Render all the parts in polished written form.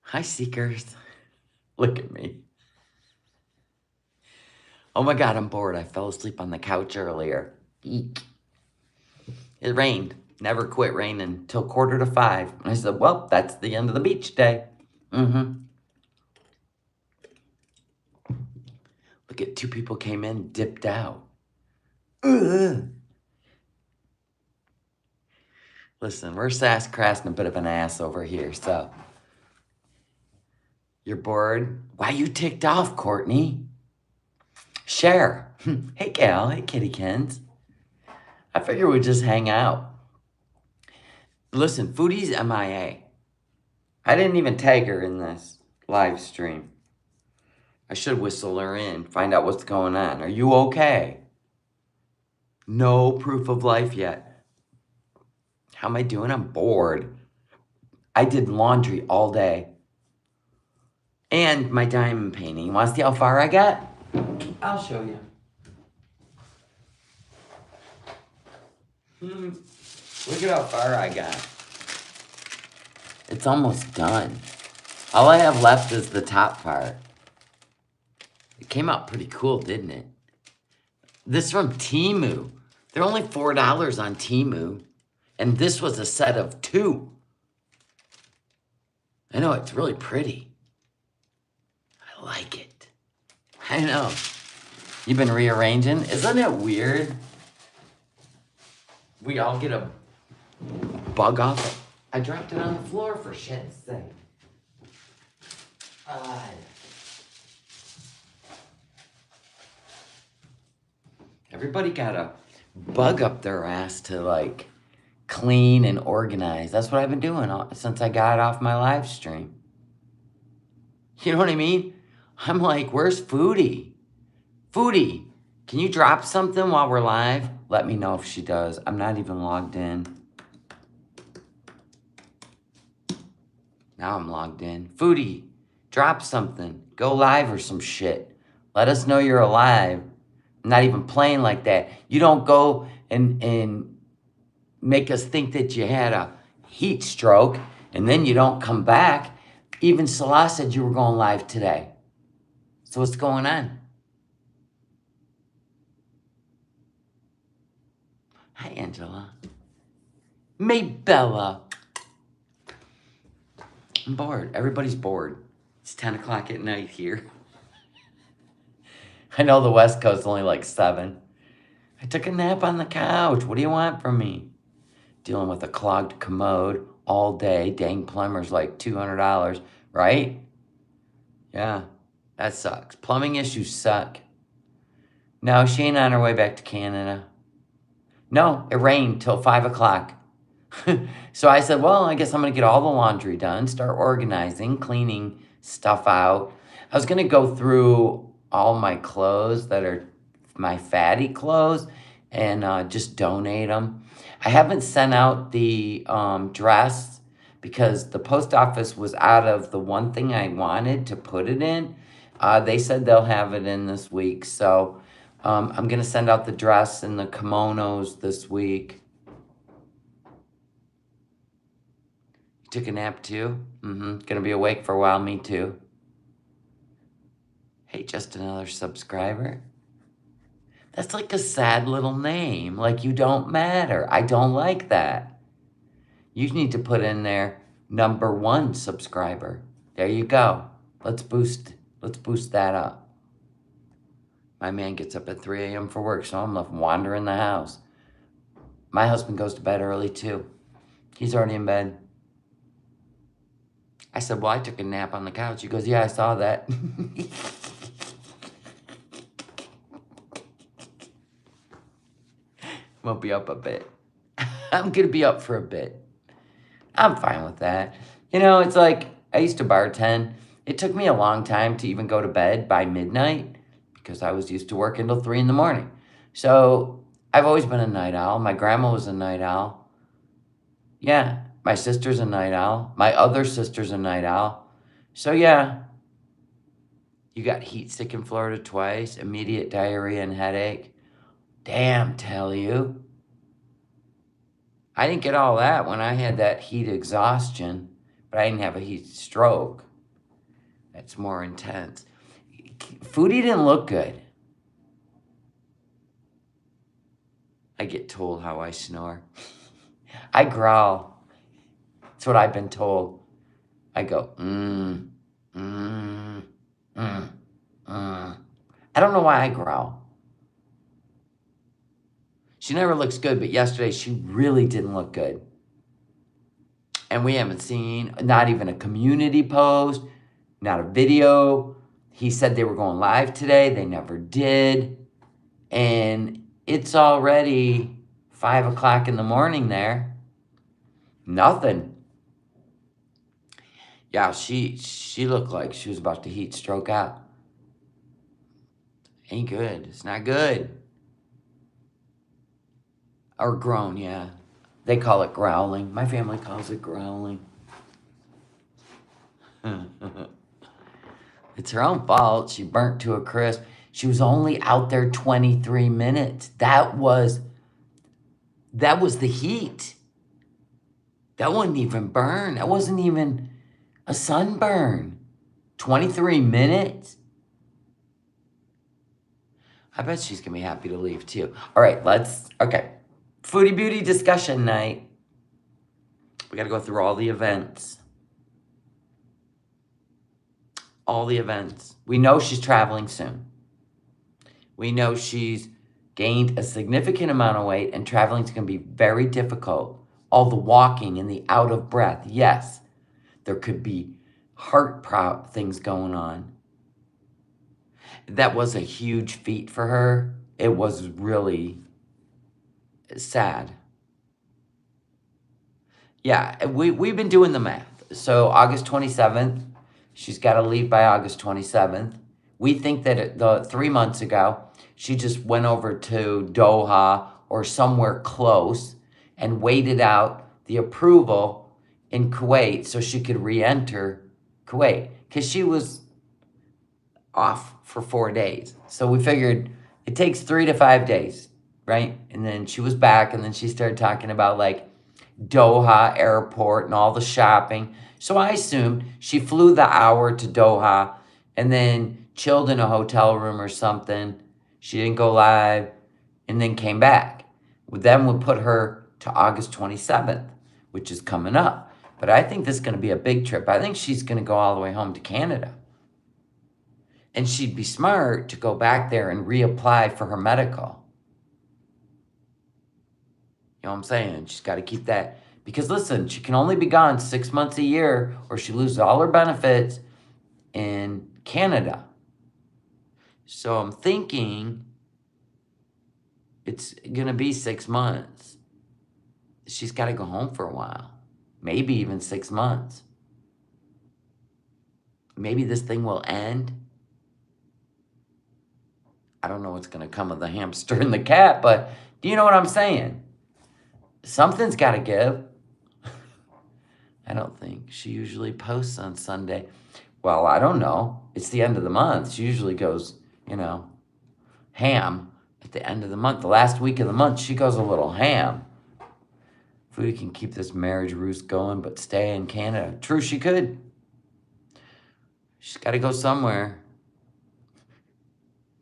Hi, Seekers. Look at me. Oh my God, I'm bored. I fell asleep on the couch earlier. Eek. It rained. Never quit raining till 4:45. And I said, well, that's the end of the beach day. Mm-hmm. Look at two people came in, dipped out. Ugh. Listen, we're sass crass and a bit of an ass over here, so. You're bored? Why you ticked off, Courtney? Share. Hey, Gal. Hey, Kitty Kens. I figure we'd just hang out. Listen, Foodie's MIA. I didn't even tag her in this live stream. I should whistle her in, find out what's going on. Are you okay? No proof of life yet. How am I doing? I'm bored. I did laundry all day. And my diamond painting. You want to see how far I got? I'll show you. Look at how far I got. It's almost done. All I have left is the top part. It came out pretty cool, didn't it? This from Temu. They're only $4 on Temu. And this was a set of 2. I know, it's really pretty. I like it. I know. You've been rearranging? Isn't it weird? We all get a bug off. I dropped it on the floor for shit's sake. Everybody got a bug up their ass to like clean and organize. That's what I've been doing since I got off my live stream. You know what I mean? I'm like, where's Foodie? Foodie, can you drop something while we're live? Let me know if she does. I'm not even logged in. Now I'm logged in. Foodie, drop something. Go live or some shit. Let us know you're alive. I'm not even playing like that. You don't go and make us think that you had a heat stroke and then you don't come back. Even Salah said you were going live today. So what's going on? Hi, Angela. Maybella. I'm bored. Everybody's bored. It's 10 o'clock at night here. I know the West Coast is only like 7. I took a nap on the couch. What do you want from me? Dealing with a clogged commode all day. Dang plumber's like $200, right? Yeah, that sucks. Plumbing issues suck. No, she ain't on her way back to Canada. No, it rained till 5 o'clock. So I said, well, I guess I'm going to get all the laundry done, start organizing, cleaning stuff out. I was going to go through all my clothes that are my fatty clothes and just donate them. I haven't sent out the dress because the post office was out of the one thing I wanted to put it in. They said they'll have it in this week. So I'm going to send out the dress and the kimonos this week. You took a nap too? Gonna be awake for a while, me too. Hey, just another subscriber. That's like a sad little name. Like you don't matter. I don't like that. You need to put in there #1 subscriber. There you go. Let's boost that up. My man gets up at 3 a.m. for work, so I'm left wandering the house. My husband goes to bed early too. He's already in bed. I said, well, I took a nap on the couch. He goes, yeah, I saw that. Won't be up a bit. I'm going to be up for a bit. I'm fine with that. You know, it's like I used to bartend. It took me a long time to even go to bed by midnight because I was used to working till 3 in the morning. So I've always been a night owl. My grandma was a night owl. Yeah, my sister's a night owl. My other sister's a night owl. So yeah, you got heat sick in Florida twice, immediate diarrhea and headache. Damn, tell you. I didn't get all that when I had that heat exhaustion, but I didn't have a heat stroke. It's more intense. Foodie didn't look good. I get told how I snore. I growl. That's what I've been told. I go, mm. I don't know why I growl. She never looks good, but yesterday she really didn't look good. And we haven't seen, not even a community post, not a video. He said they were going live today. They never did. And it's already 5 o'clock in the morning there. Nothing. Yeah, she looked like she was about to heat stroke out. Ain't good. It's not good. Or groan, yeah. They call it growling. My family calls it growling. It's her own fault. She burnt to a crisp. She was only out there 23 minutes. That was the heat. That wasn't even burn. That wasn't even a sunburn. 23 minutes? I bet she's going to be happy to leave too. All right, okay. Foodie Beauty discussion night. We got to go through all the events. All the events. We know she's traveling soon. We know she's gained a significant amount of weight and traveling is going to be very difficult. All the walking and the out of breath. Yes, there could be heart things going on. That was a huge feat for her. It was really sad. Yeah, we've been doing the math. So August 27th, she's got to leave by August 27th. We think that 3 months ago, she just went over to Doha or somewhere close and waited out the approval in Kuwait so she could re-enter Kuwait. Because she was off for 4 days. So we figured it takes 3 to 5 days, right? And then she was back, and then she started talking about like Doha airport and all the shopping. So I assumed she flew the hour to Doha and then chilled in a hotel room or something. She didn't go live and then came back. Then we'll put her to August 27th, which is coming up. But I think this is going to be a big trip. I think she's going to go all the way home to Canada. And she'd be smart to go back there and reapply for her medical. You know what I'm saying? She's got to keep that. Because listen, she can only be gone 6 months a year or she loses all her benefits in Canada. So I'm thinking it's going to be 6 months. She's got to go home for a while. Maybe even 6 months. Maybe this thing will end. I don't know what's going to come of the hamster and the cat, but do you know what I'm saying? Something's got to give. I don't think she usually posts on Sunday. Well, I don't know. It's the end of the month. She usually goes, ham at the end of the month. The last week of the month, she goes a little ham. Foodie can keep this marriage roost going, but stay in Canada. True, she could. She's got to go somewhere.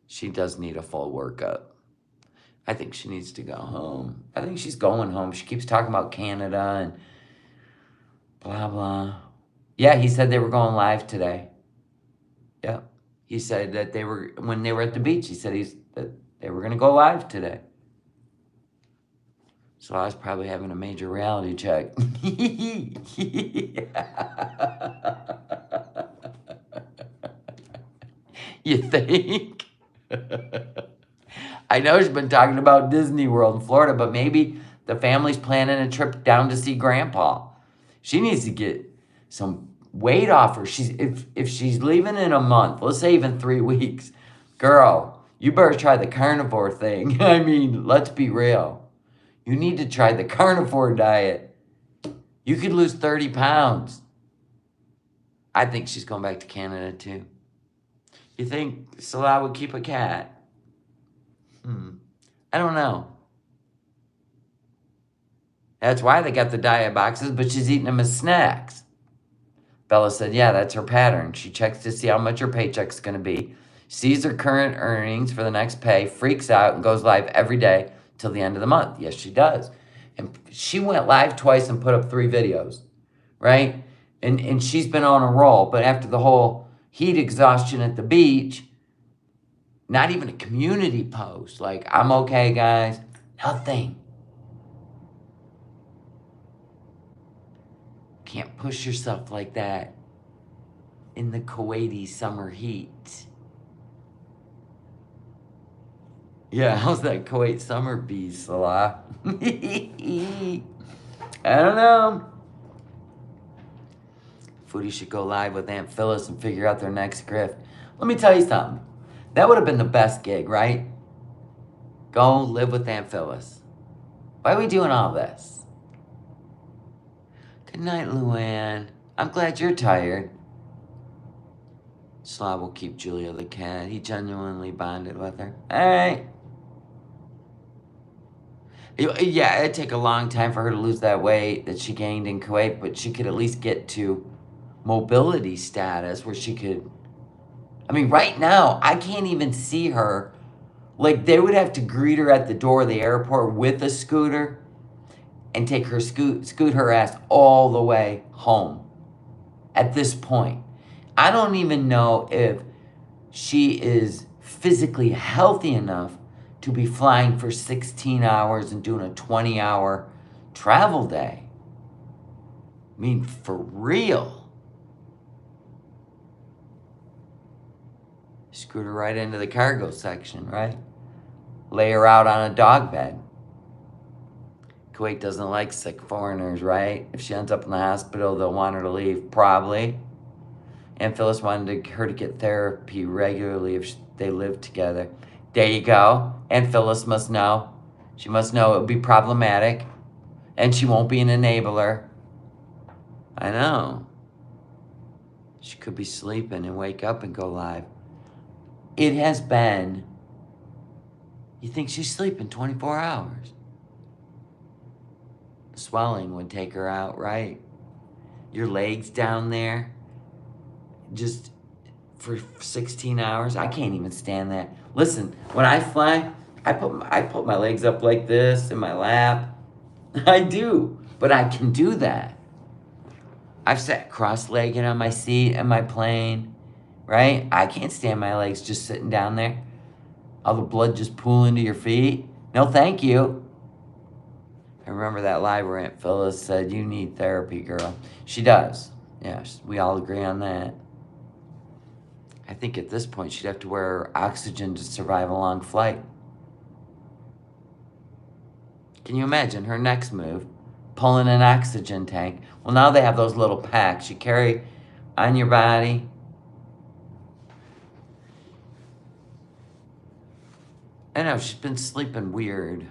She does need a full workup. I think she needs to go home. I think she's going home. She keeps talking about Canada and blah, blah. Yeah, he said they were going live today. Yeah. He said that when they were at the beach, he said that they were going to go live today. So I was probably having a major reality check. You think? I know she's been talking about Disney World in Florida, but maybe the family's planning a trip down to see Grandpa. She needs to get some weight off her. If she's leaving in a month, let's say even 3 weeks, girl, you better try the carnivore thing. I mean, let's be real. You need to try the carnivore diet. You could lose 30 pounds. I think she's going back to Canada too. You think Salah would keep a cat? I don't know. That's why they got the diet boxes, but she's eating them as snacks. Bella said, yeah, that's her pattern. She checks to see how much her paycheck's going to be, sees her current earnings for the next pay, freaks out, and goes live every day till the end of the month. Yes, she does. And she went live twice and put up 3 videos, right? And she's been on a roll. But after the whole heat exhaustion at the beach, not even a community post. Like, I'm okay, guys. Nothing. Can't push yourself like that in the Kuwaiti summer heat. Yeah, how's that Kuwait summer bee, Salah? I don't know. Foodie should go live with Aunt Phyllis and figure out their next grift. Let me tell you something. That would have been the best gig, right? Go live with Aunt Phyllis. Why are we doing all this? Good night, Luann. I'm glad you're tired. Slav will keep Julia the cat. He genuinely bonded with her. All right. Yeah, it'd take a long time for her to lose that weight that she gained in Kuwait, but she could at least get to mobility status where she could... I mean, right now, I can't even see her. Like, they would have to greet her at the door of the airport with a scooter and take her scoot her ass all the way home at this point. I don't even know if she is physically healthy enough to be flying for 16 hours and doing a 20-hour travel day. I mean, for real. Scoot her right into the cargo section, right? Lay her out on a dog bed. Kuwait doesn't like sick foreigners, right? If she ends up in the hospital, they'll want her to leave, probably. Aunt Phyllis wanted her to get therapy regularly if they lived together. There you go. Aunt Phyllis must know. She must know it would be problematic. And she won't be an enabler. I know. She could be sleeping and wake up and go live. It has been... You think she's sleeping 24 hours? Swelling would take her out, right? Your legs down there, just for 16 hours. I can't even stand that. Listen, when I fly, I put my legs up like this in my lap. I do, but I can do that. I've sat cross-legged on my seat in my plane, right? I can't stand my legs just sitting down there. All the blood just pooling to your feet. No, thank you. I remember that live where Aunt Phyllis said, you need therapy, girl. She does. Yes, we all agree on that. I think at this point she'd have to wear oxygen to survive a long flight. Can you imagine her next move? Pulling an oxygen tank. Well, now they have those little packs you carry on your body. I know, she's been sleeping weird.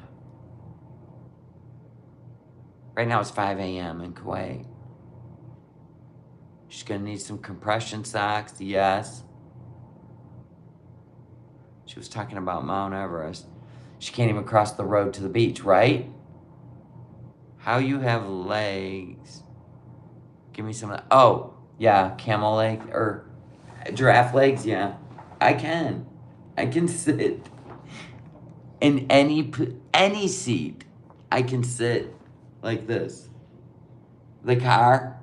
Right now it's 5 a.m. in Kuwait. She's gonna need some compression socks, yes. She was talking about Mount Everest. She can't even cross the road to the beach, right? How you have legs? Give me some of that. Oh, yeah, camel leg, or giraffe legs, yeah. I can sit in any seat. I can sit like this. The car.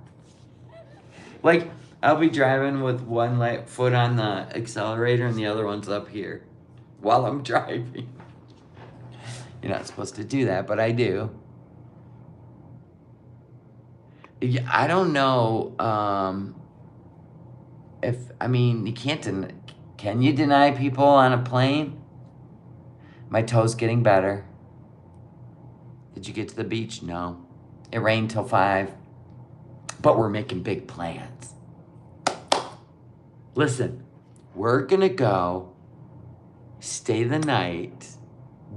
Like, I'll be driving with one foot on the accelerator and the other one's up here while I'm driving. You're not supposed to do that, but I do. Yeah, I don't know you can't can you deny people on a plane? My toe's getting better. Did you get to the beach? No. It rained till 5, but we're making big plans. Listen, we're gonna go stay the night,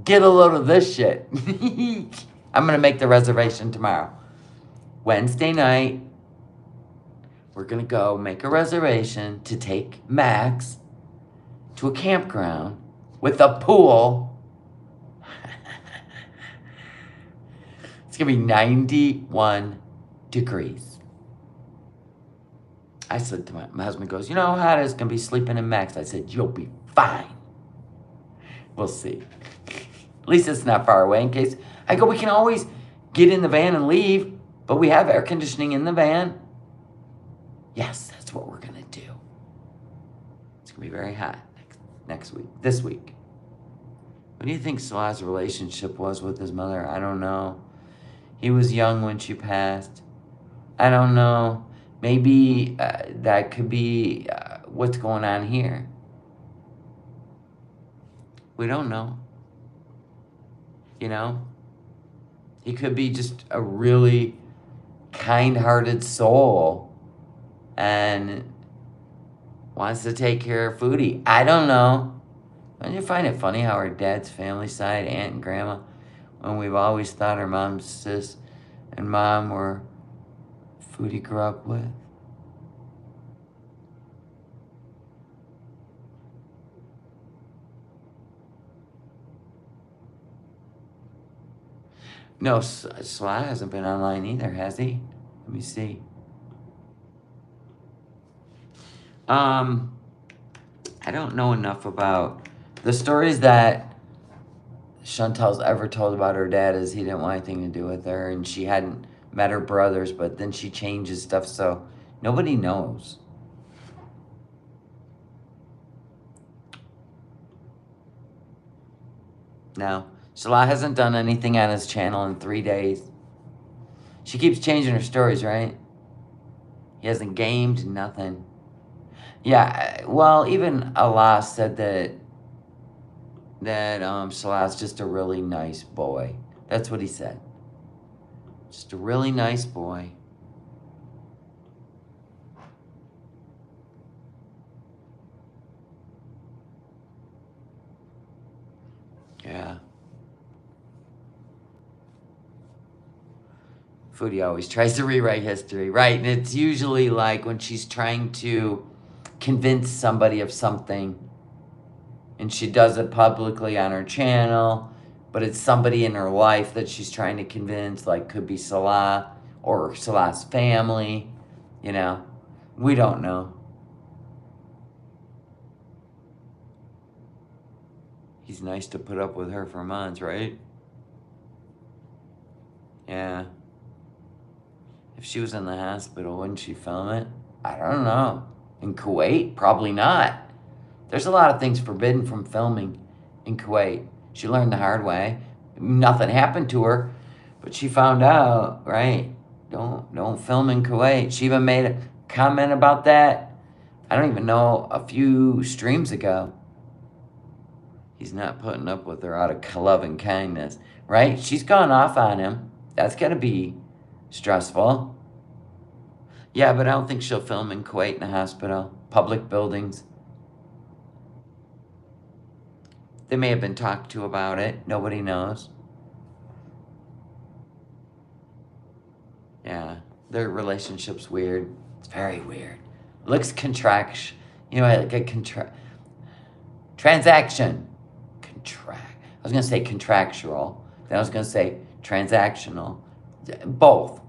get a load of this shit. I'm gonna make the reservation tomorrow. Wednesday night, we're gonna go make a reservation to take Max to a campground with a pool. It's gonna be 91 degrees. I said to my husband goes, you know how hot it's going to be sleeping in Max? I said, you'll be fine. We'll see. At least it's not far away in case. I go, we can always get in the van and leave, but we have air conditioning in the van. Yes, that's what we're going to do. It's going to be very hot next week, this week. What do you think Salah's relationship was with his mother? I don't know. He was young when she passed. I don't know. Maybe that could be what's going on here. We don't know. You know? He could be just a really kind-hearted soul and wants to take care of Foodie. I don't know. Don't you find it funny how our dad's family side, aunt and grandma, when we've always thought our mom's sis and mom were Foodie grew up with? No, Sly hasn't been online either, has he? Let me see. I don't know enough about the stories that Chantal's ever told about her dad is he didn't want anything to do with her and she hadn't met her brothers, but then she changes stuff, so nobody knows. No. Salah hasn't done anything on his channel in 3 days. She keeps changing her stories, right? He hasn't gamed, nothing. Yeah, well, even Allah said that Salah's just a really nice boy. That's what he said. Just a really nice boy. Yeah. Foodie always tries to rewrite history, right? And it's usually like when she's trying to convince somebody of something and she does it publicly on her channel, but it's somebody in her life that she's trying to convince, like could be Salah or Salah's family, you know? We don't know. He's nice to put up with her for months, right? Yeah. If she was in the hospital, wouldn't she film it? I don't know. In Kuwait? Probably not. There's a lot of things forbidden from filming in Kuwait. She learned the hard way. Nothing happened to her, but she found out, right? Don't film in Kuwait. She even made a comment about that. I don't even know, a few streams ago. He's not putting up with her out of love and kindness, right? She's gone off on him. That's got to be stressful. Yeah, but I don't think she'll film in Kuwait in a hospital. Public buildings. They may have been talked to about it. Nobody knows. Yeah, their relationship's weird. It's very weird. It looks you know, like a transaction. I was going to say contractual. Then I was going to say transactional. Both.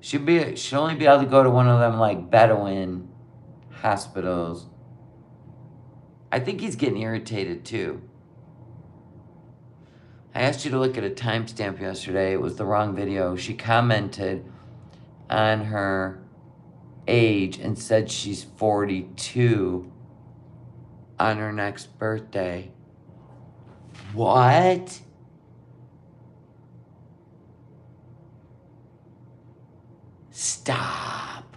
She'll only be able to go to one of them like Bedouin hospitals. I think he's getting irritated too. I asked you to look at a timestamp yesterday. It was the wrong video. She commented on her age and said she's 42 on her next birthday. What? Stop.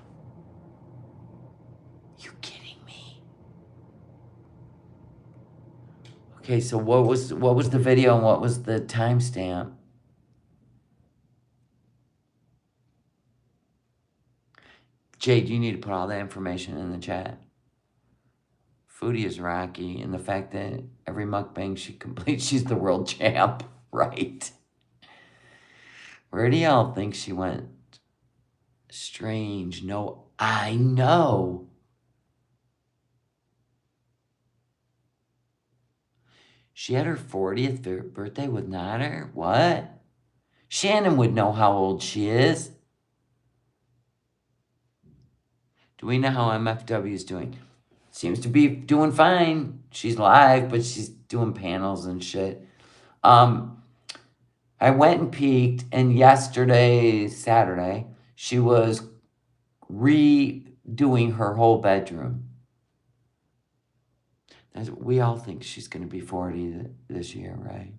You kidding me? Okay, so what was the video and what was the timestamp? Jade, you need to put all that information in the chat. Foodie is Rocky, and the fact that every mukbang she completes, she's the world champ, right? Where do y'all think she went? Strange. No, I know. She had her 40th birthday with Nader? What? Shannon would know how old she is. Do we know how MFW is doing? Seems to be doing fine. She's live, but she's doing panels and shit. I went and peeked, and yesterday, Saturday, she was redoing her whole bedroom. We all think she's going to be 40 this year, right?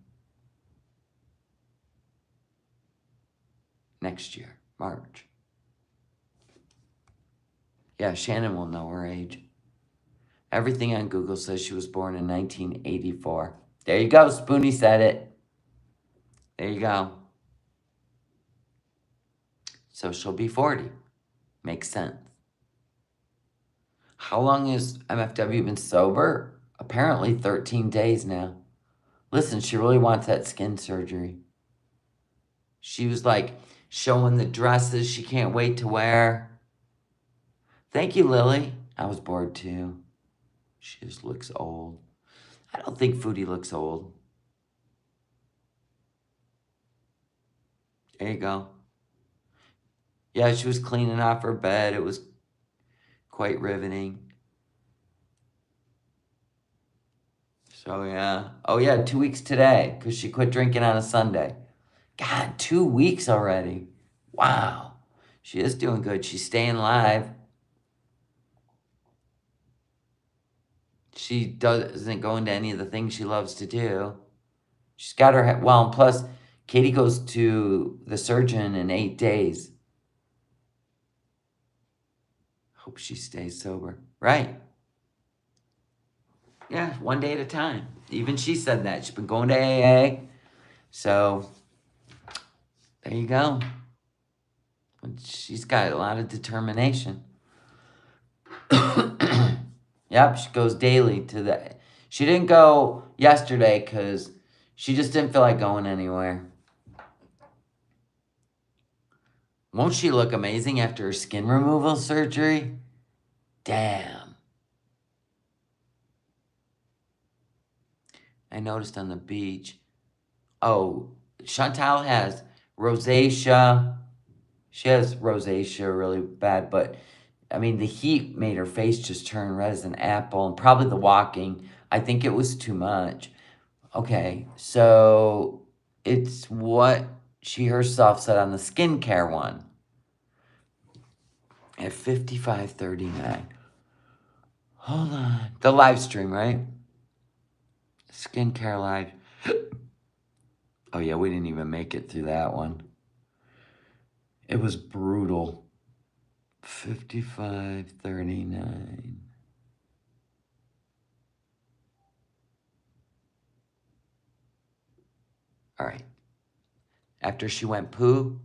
Next year, March. Yeah, Shannon will know her age. Everything on Google says she was born in 1984. There you go, Spoonie said it. There you go. So she'll be 40. Makes sense. How long has MFW been sober? Apparently 13 days now. Listen, she really wants that skin surgery. She was like showing the dresses she can't wait to wear. Thank you, Lily. I was bored too. She just looks old. I don't think Foodie looks old. There you go. Yeah, she was cleaning off her bed. It was quite riveting. So, yeah. Oh, yeah, 2 weeks today because she quit drinking on a Sunday. God, 2 weeks already. Wow. She is doing good. She's staying live. She doesn't go into any of the things she loves to do. She's got her head. Well, and plus, Katie goes to the surgeon in 8 days. Hope she stays sober. Right. Yeah, one day at a time. Even she said that. She's been going to AA. So, there you go. She's got a lot of determination. Yep, she goes daily to the... She didn't go yesterday because she just didn't feel like going anywhere. Won't she look amazing after her skin removal surgery? Damn. I noticed on the beach. Oh, Chantal has rosacea. She has rosacea really bad, but I mean, the heat made her face just turn red as an apple, and probably the walking. I think it was too much. Okay, so it's what she herself said on the skincare one at 55:39. Hold on. The live stream, right? Skincare live. Oh, yeah, we didn't even make it through that one. It was brutal. 55:39. All right. After she went poo,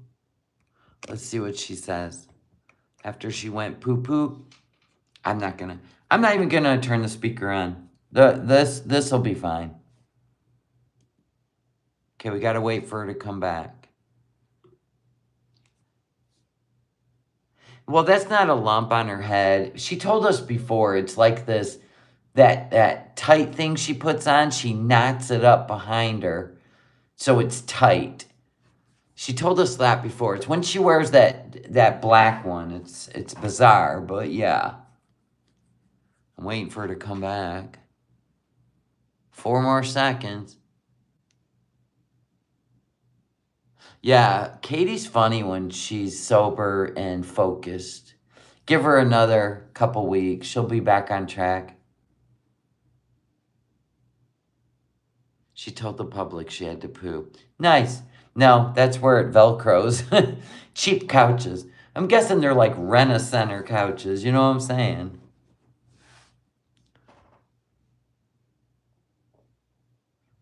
let's see what she says. After she went poo poo, I'm not even gonna turn the speaker on. This'll be fine. Okay, we gotta wait for her to come back. Well, that's not a lump on her head. She told us before, it's like this, that tight thing she puts on, she knots it up behind her, so it's tight. She told us that before. It's when she wears that black one. It's bizarre, but yeah. I'm waiting for her to come back. 4 more seconds. Yeah, Katie's funny when she's sober and focused. Give her another couple weeks. She'll be back on track. She told the public she had to poo. Nice. No, that's where it Velcros. Cheap couches. I'm guessing they're like Rent-A-Center couches. You know what I'm saying?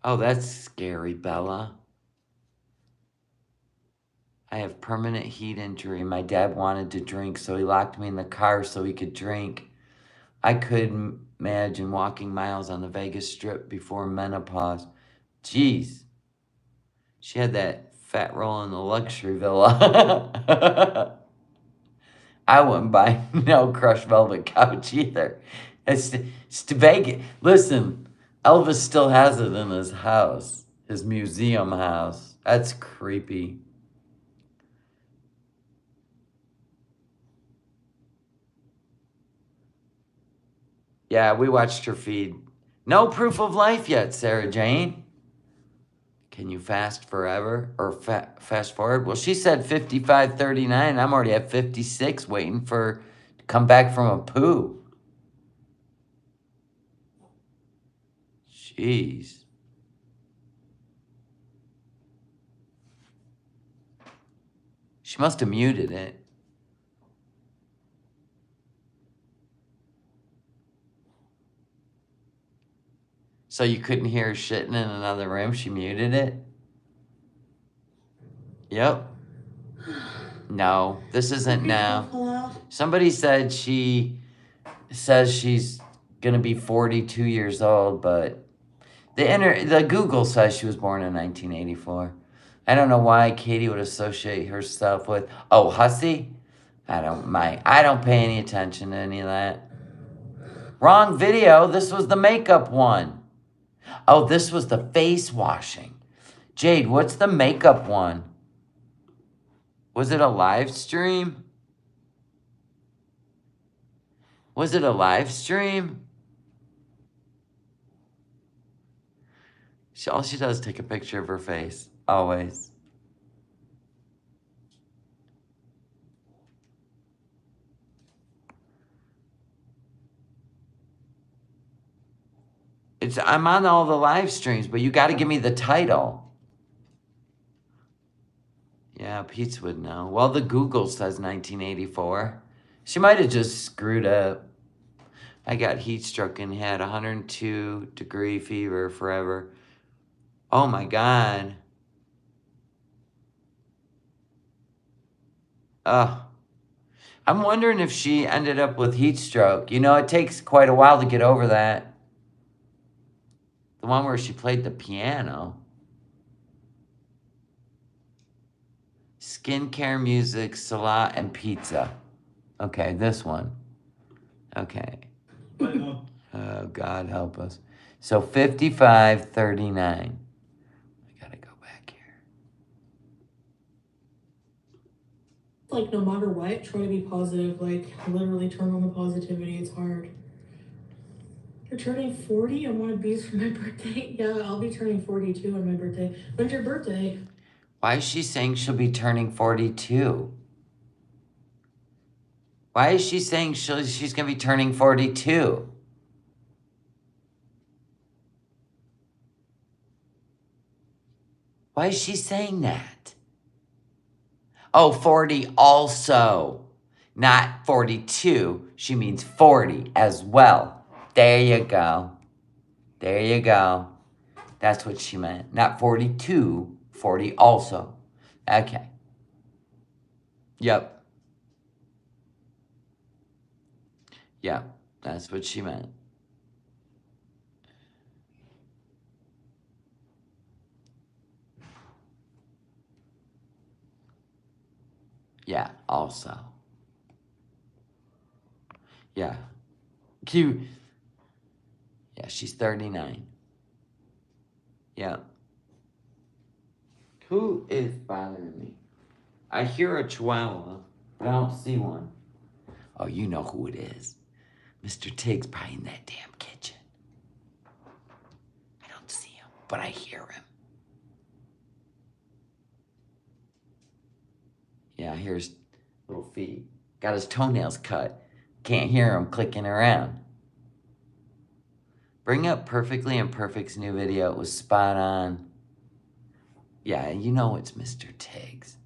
Oh, that's scary, Bella. I have permanent heat injury. My dad wanted to drink, so he locked me in the car so he could drink. I couldn't imagine walking miles on the Vegas Strip before menopause. Jeez. She had that fat roll in the luxury villa. I wouldn't buy no crushed velvet couch either. It's Vegas. Listen, Elvis still has it in his house, his museum house. That's creepy. Yeah, we watched her feed. No proof of life yet, Sarah Jane. Can you fast forever or fast forward? Well, she said 55:39. I'm already at 56 waiting for to come back from a poo. Jeez. She must have muted it. So you couldn't hear her shitting in another room? She muted it? Yep. No, this isn't now. Somebody said she says she's gonna be 42 years old, but the Google says she was born in 1984. I don't know why Katie would associate herself with, oh, hussy? I don't pay any attention to any of that. Wrong video. This was the makeup one. Oh, this was the face washing. Jade, what's the makeup one? Was it a live stream? Was it a live stream? All she does is take a picture of her face. Always. I'm on all the live streams, but you got to give me the title. Yeah, Pete would know. Well, the Google says 1984. She might have just screwed up. I got heat stroke and had 102-degree fever forever. Oh my God. I'm wondering if she ended up with heat stroke. You know, it takes quite a while to get over that. The one where she played the piano. Skincare, music, salad, and pizza. Okay, this one. Okay. Oh, God help us. So 55:39. I gotta go back here. Like, no matter what, try to be positive. Like, literally turn on the positivity. It's hard. You're turning 40? I want bees for my birthday. Yeah, I'll be turning 42 on my birthday. When's your birthday? Why is she saying she'll be turning 42? Why is she saying she's going to be turning 42? Why is she saying that? Oh, 40 also. Not 42. She means 40 as well. There you go. There you go. That's what she meant. Not 42, 40 also. Okay. Yep. Yep. That's what she meant. Yeah, also. Yeah. Cute. Yeah, she's 39. Yeah. Who is bothering me? I hear a chihuahua, but I don't see one. Oh, you know who it is. Mr. Tig's probably in that damn kitchen. I don't see him, but I hear him. Yeah, here's little feet. Got his toenails cut. Can't hear him clicking around. Bring Up Perfectly Imperfect's new video. It was spot on. Yeah, you know it's Mr. Tiggs.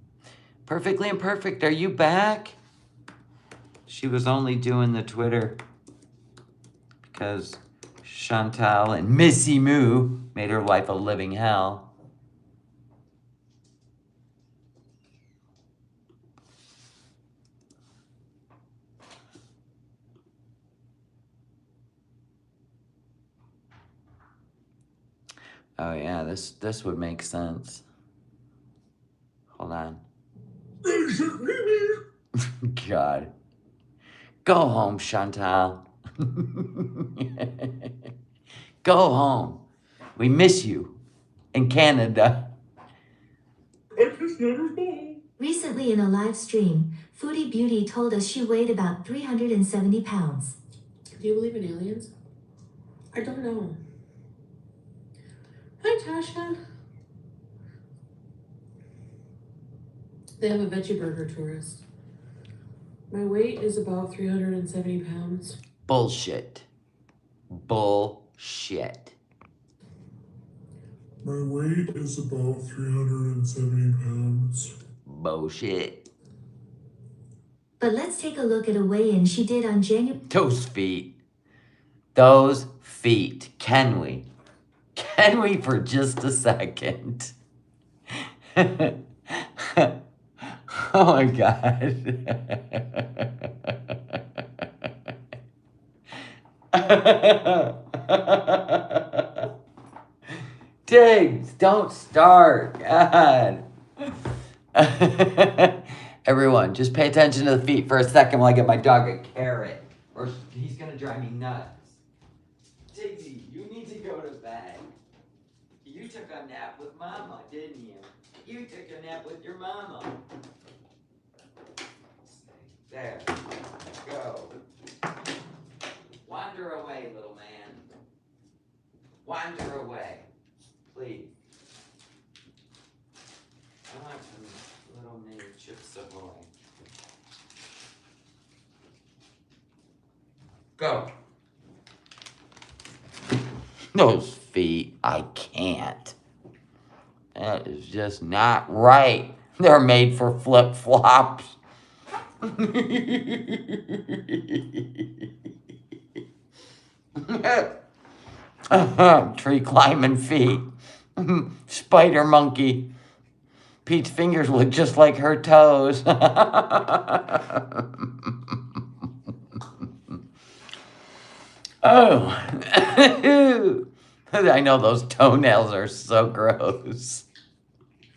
Perfectly Imperfect, are you back? She was only doing the Twitter because Chantal and Missy Moo made her life a living hell. Oh yeah, this would make sense. Hold on. God. Go home, Chantal. Go home. We miss you in Canada. Recently in a live stream, Foodie Beauty told us she weighed about 370 pounds. Do you believe in aliens? I don't know. Hi, Tasha. They have a veggie burger tourist. My weight is about 370 pounds. Bullshit. Bullshit. My weight is about 370 pounds. Bullshit. But let's take a look at a weigh-in she did on January. Those feet. Those feet. Can we? Can we for just a second? Oh my God. Tiggs, don't start. God. Everyone, just pay attention to the feet for a second while I get my dog a carrot. Or he's gonna drive me nuts. Tiggsy, you need to go to bed. You took a nap with Mama, didn't you? You took a nap with your mama. There. Go. Wander away, little man. Wander away. Please. I want some little mini Chips Ahoy. Go. Those feet, I can't. That is just not right. They're made for flip-flops. Tree climbing feet. Spider monkey. Pete's fingers look just like her toes. Oh. I know those toenails are so gross.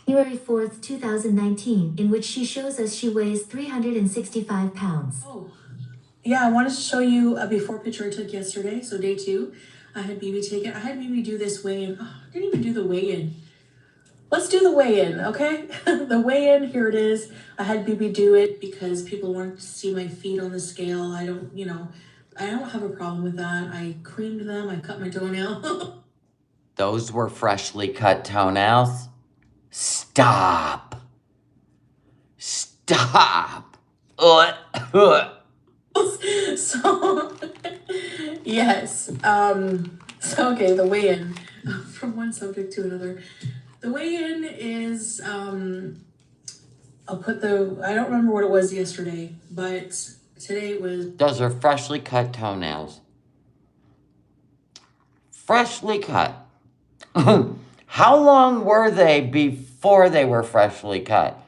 January 4th, 2019, in which she shows us she weighs 365 pounds. Oh, yeah, I wanted to show you a before picture I took yesterday. So day 2, I had BB take it. I had BB do this weigh-in. Oh, I didn't even do the weigh-in. Let's do the weigh-in, okay? The weigh-in, here it is. I had BB do it because people wanted to see my feet on the scale. I don't have a problem with that. I creamed them. I cut my toenail. Those were freshly cut toenails? Stop. Stop. So, yes. So, okay, the weigh-in. From one subject to another. The weigh-in is, I don't remember what it was yesterday, but today it was. Those are freshly cut toenails. Freshly cut. How long were they before they were freshly cut?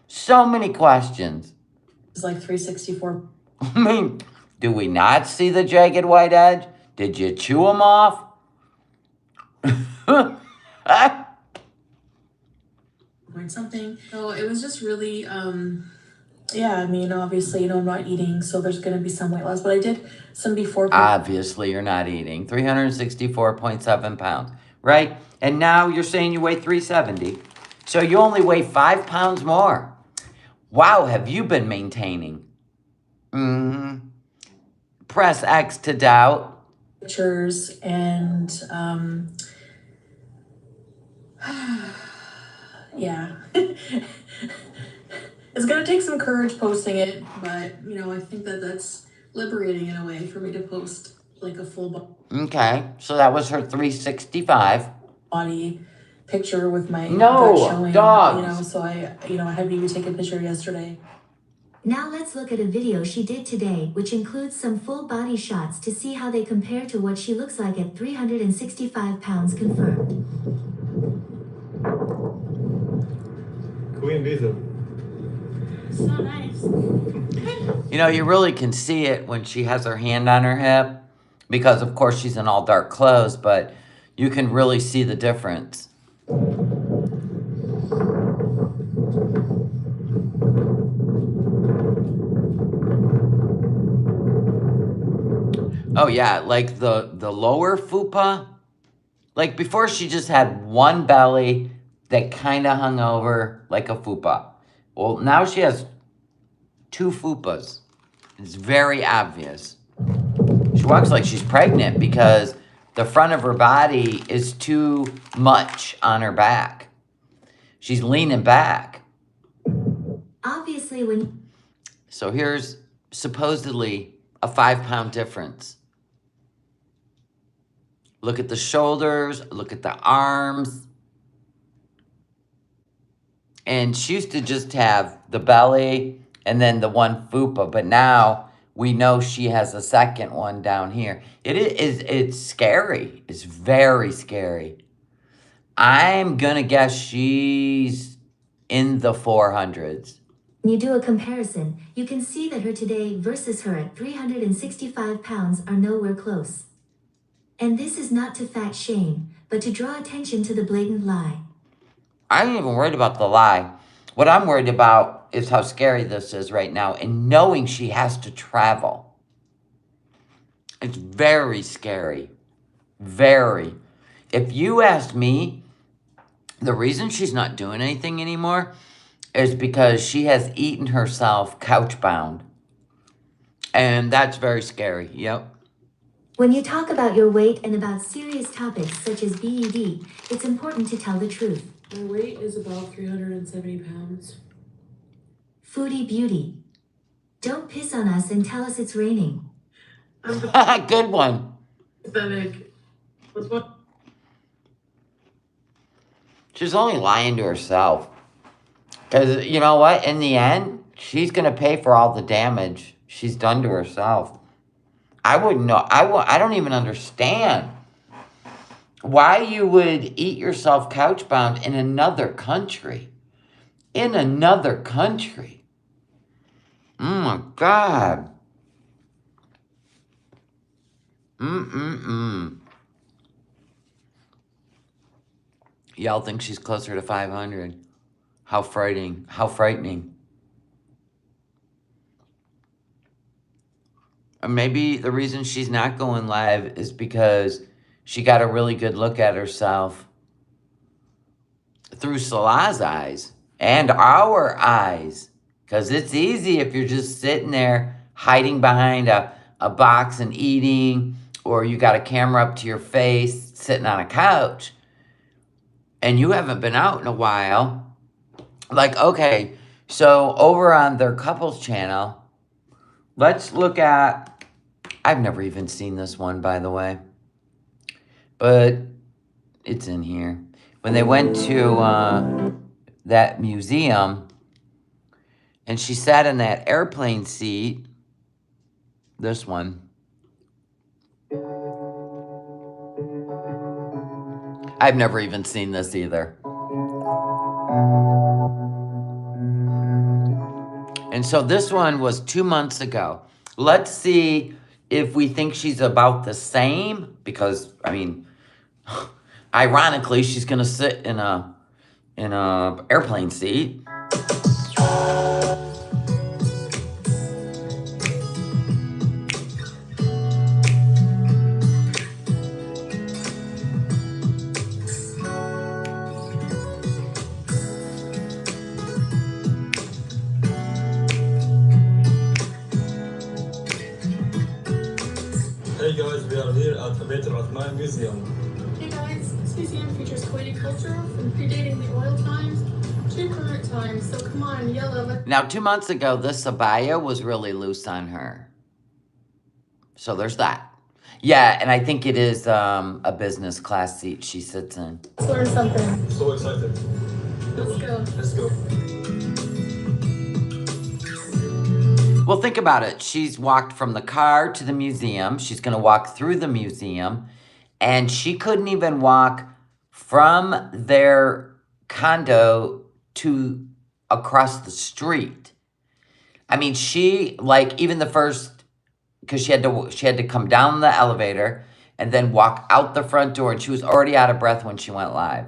So many questions. It's like 364. I mean, do we not see the jagged white edge? Did you chew them off? Point something. So it was just really, yeah, I mean, obviously, I'm not eating, so there's going to be some weight loss, but I did some before. Obviously, you're not eating. 364.7 pounds, right? And now you're saying you weigh 370. So you only weigh 5 pounds more. Wow, have you been maintaining? Mm-hmm. Press X to doubt. Pictures and, yeah. It's going to take some courage posting it, but, I think that's liberating in a way for me to post like a full Okay, so that was her 365. Body picture with my no butt showing, dogs. So I had BB take a picture yesterday. Now let's look at a video she did today, which includes some full body shots to see how they compare to what she looks like at 365 pounds confirmed. Queen Visa. So nice. You really can see it when she has her hand on her hip, because of course she's in all dark clothes, but you can really see the difference. Oh yeah, like the lower fupa, like before she just had one belly that kind of hung over like a fupa. Well, now she has 2 fupas. It's very obvious. She walks like she's pregnant because the front of her body is too much on her back. She's leaning back. Obviously, when... So here's supposedly a 5-pound difference. Look at the shoulders, look at the arms. And she used to just have the belly and then the one fupa, but now we know she has a second one down here. It's scary. It's very scary. I'm gonna guess she's in the 400s. When you do a comparison, you can see that her today versus her at 365 pounds are nowhere close. And this is not to fat shame, but to draw attention to the blatant lie. I ain't even worried about the lie. What I'm worried about is how scary this is right now and knowing she has to travel. It's very scary. Very. If you ask me, the reason she's not doing anything anymore is because she has eaten herself couch-bound. And that's very scary. Yep. When you talk about your weight and about serious topics such as BED, it's important to tell the truth. My weight is about 370 pounds. Foodie beauty. Don't piss on us and tell us it's raining. I'm Good one. pathetic. What's what? She's only lying to herself. Because you know what? In the end, she's going to pay for all the damage she's done to herself. I wouldn't know. I don't even understand why you would eat yourself couch-bound in another country. In another country. Oh, my God. Y'all think she's closer to 500. How frightening. How frightening. And maybe the reason she's not going live is because she got a really good look at herself through Salah's eyes and our eyes. Because it's easy if you're just sitting there hiding behind a box and eating, or you got a camera up to your face sitting on a couch and you haven't been out in a while. Like, okay, so over on their couples channel, let's look at, I've never even seen this one, by the way, but it's in here. When they went to that museum and she sat in that airplane seat, this one, I've never even seen this either. And so this one was 2 months ago. Let's see if we think she's about the same, because, I mean, ironically, she's going to sit in a airplane seat. Hey guys, we are here at the Beit al Museum. Hey guys, this museum features Kuwaiti culture from predating the oil times to current times. So come on, yellow. Now, 2 months ago, this abaya was really loose on her. So there's that. Yeah, and I think it is a business class seat she sits in. Let's learn something. So excited. Let's go. Let's go. Well, think about it. She's walked from the car to the museum. She's going to walk through the museum. And she couldn't even walk from their condo to across the street. I mean, she, like, even the first, because she had to come down the elevator and then walk out the front door. And she was already out of breath when she went live.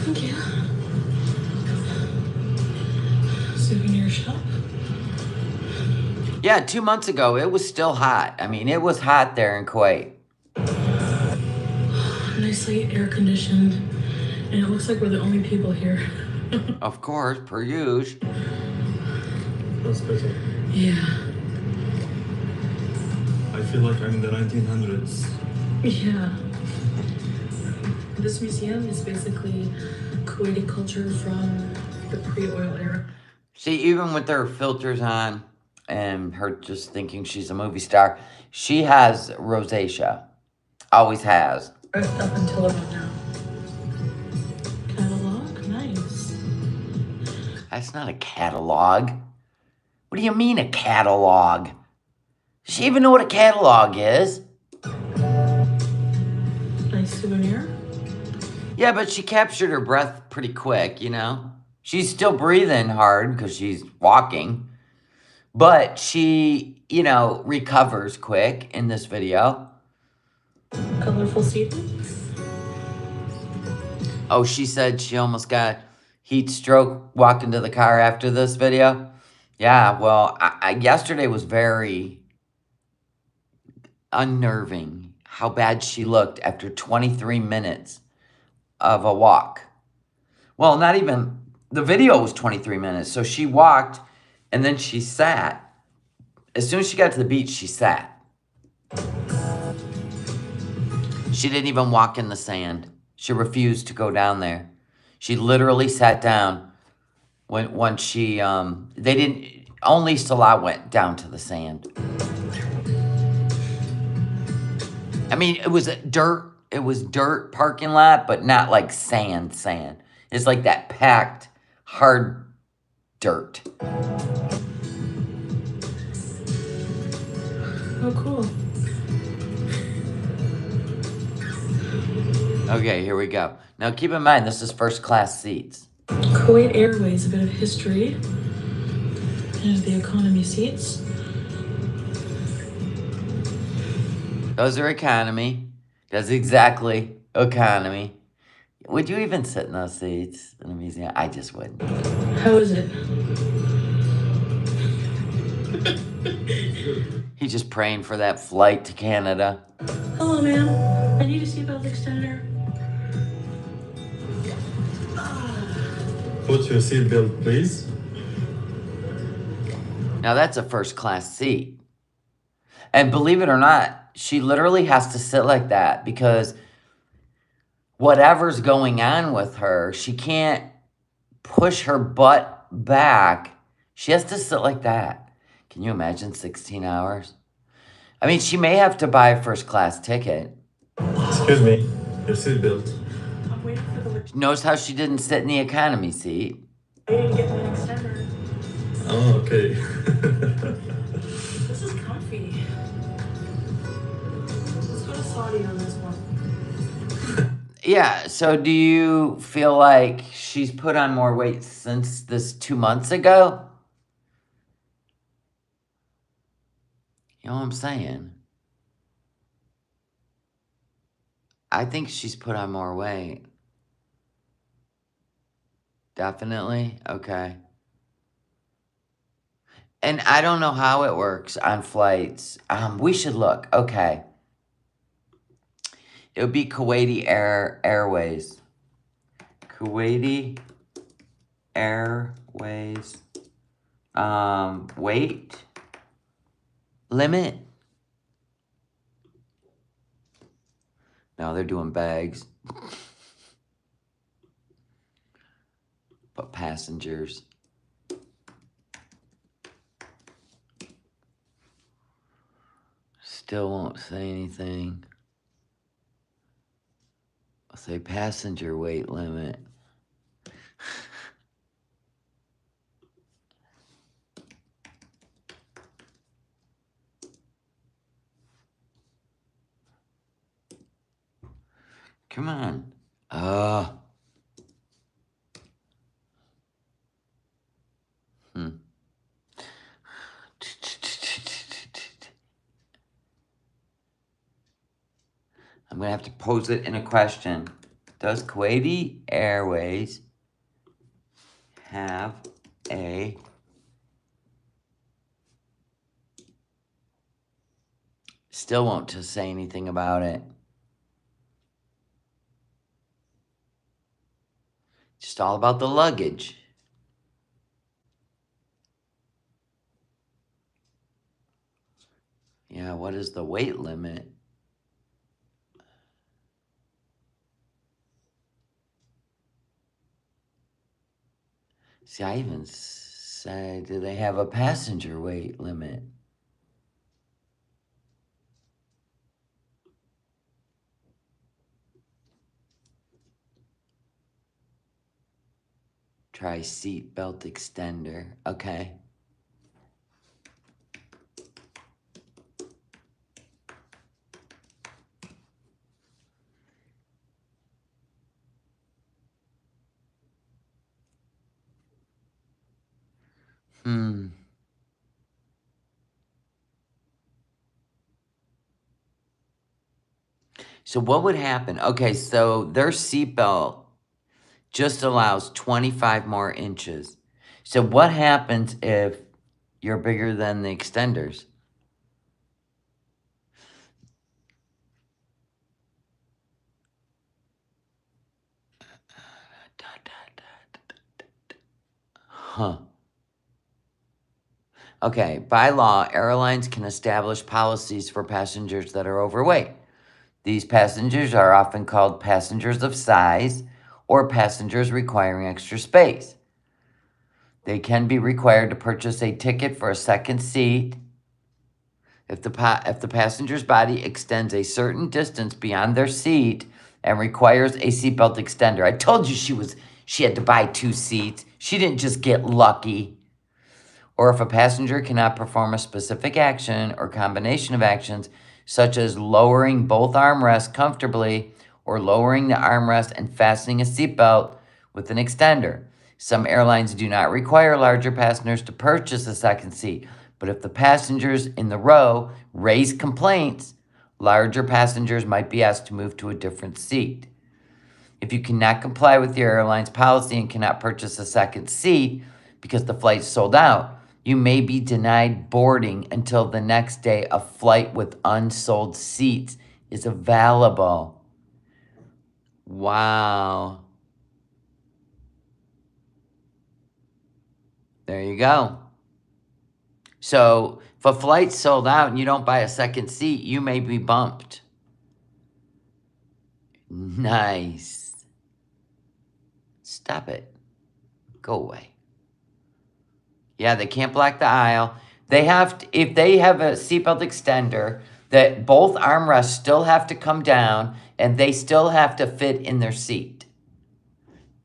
Thank you. Souvenir shop. Yeah, 2 months ago, it was still hot. I mean, it was hot there in Kuwait. Nicely air conditioned. And it looks like we're the only people here. Of course, per usual. That's better. Yeah. I feel like I'm in the 1900s. Yeah. This museum is basically Kuwaiti culture from the pre-oil era. See, even with her filters on and her just thinking she's a movie star, she has rosacea. Always has. Up until about now. Catalog? Nice. That's not a catalog. What do you mean a catalog? Does she even know what a catalog is? Nice souvenir. Yeah, but she captured her breath pretty quick, you know? She's still breathing hard because she's walking. But she, you know, recovers quick in this video. Colorful seating. Oh, she said she almost got heat stroke walking to the car after this video. Yeah, well, yesterday was very unnerving how bad she looked after 23 minutes of a walk. Well, not even, the video was 23 minutes. So she walked and then she sat. As soon as she got to the beach, she sat. She didn't even walk in the sand. She refused to go down there. She literally sat down when she, they didn't, only Salah went down to the sand. I mean, it was dirt parking lot, but not like sand. It's like that packed, hard dirt. Oh, cool. Okay, here we go. Now keep in mind, this is first class seats. Kuwait Airways, a bit of history. Here's the economy seats. Those are economy. That's exactly economy. Would you even sit in those seats in a museum? I just wouldn't. How is it? He's just praying for that flight to Canada. Hello, ma'am. I need a seatbelt extender. Put your seatbelt, please. Now that's a first class seat. And believe it or not, she literally has to sit like that because whatever's going on with her, she can't push her butt back. She has to sit like that. Can you imagine 16 hours? I mean, she may have to buy a first class ticket. Excuse me, your seatbelt. I'm waiting for the... Notice how she didn't sit in the economy seat. I didn't get an extender. Oh, okay. This is comfy. Let's go to Saudi on this one. Yeah, so do you feel like she's put on more weight since this 2 months ago? You know what I'm saying? I think she's put on more weight. Definitely? Okay. And I don't know how it works on flights. We should look. Okay. It would be Kuwaiti Airways. Kuwaiti Airways. Weight limit. No, they're doing bags. But passengers. Still won't say anything. I'll say passenger weight limit. Come on. I'm going to have to pose it in a question. Does Kuwaiti Airways have a still won't just say anything about it. Just all about the luggage. Yeah, what is the weight limit? See, I even say, do they have a passenger weight limit? Try seat belt extender. Okay. So what would happen? Okay, so their seatbelt just allows 25 more inches. So what happens if you're bigger than the extenders? Huh. Okay, by law, airlines can establish policies for passengers that are overweight. These passengers are often called passengers of size or passengers requiring extra space. They can be required to purchase a ticket for a second seat if the passenger's body extends a certain distance beyond their seat and requires a seatbelt extender. I told you she had to buy 2 seats. She didn't just get lucky. Or if a passenger cannot perform a specific action or combination of actions, such as lowering both armrests comfortably or lowering the armrest and fastening a seatbelt with an extender. Some airlines do not require larger passengers to purchase a second seat, but if the passengers in the row raise complaints, larger passengers might be asked to move to a different seat. If you cannot comply with your airline's policy and cannot purchase a second seat because the flight is sold out, you may be denied boarding until the next day a flight with unsold seats is available. Wow. There you go. So if a flight's sold out and you don't buy a second seat, you may be bumped. Nice. Stop it. Go away. Yeah, they can't block the aisle. They have to, if they have a seatbelt extender, that both armrests still have to come down and they still have to fit in their seat.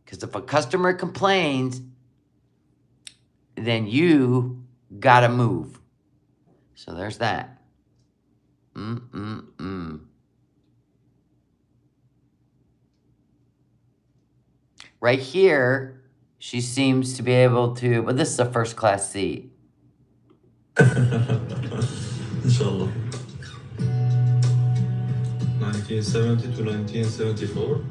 Because if a customer complains, then you gotta move. So there's that. Right here, she seems to be able to, but this is a first class seat. Inshallah. 1970 to 1974.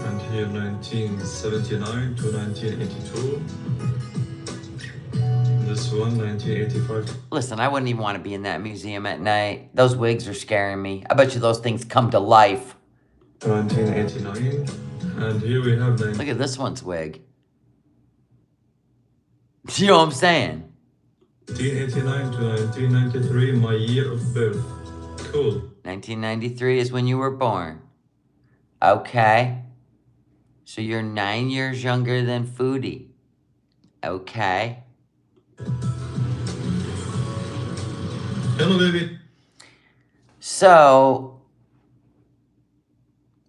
And here 1979 to 1982. This one 1985. Listen, I wouldn't even want to be in that museum at night. Those wigs are scaring me. I bet you those things come to life. 1989. And here we have Look at this one's wig. You know what I'm saying? 1989 to 1993, my year of birth. Cool. 1993 is when you were born. Okay. So you're 9 years younger than Foodie. Okay. Hello, baby. So,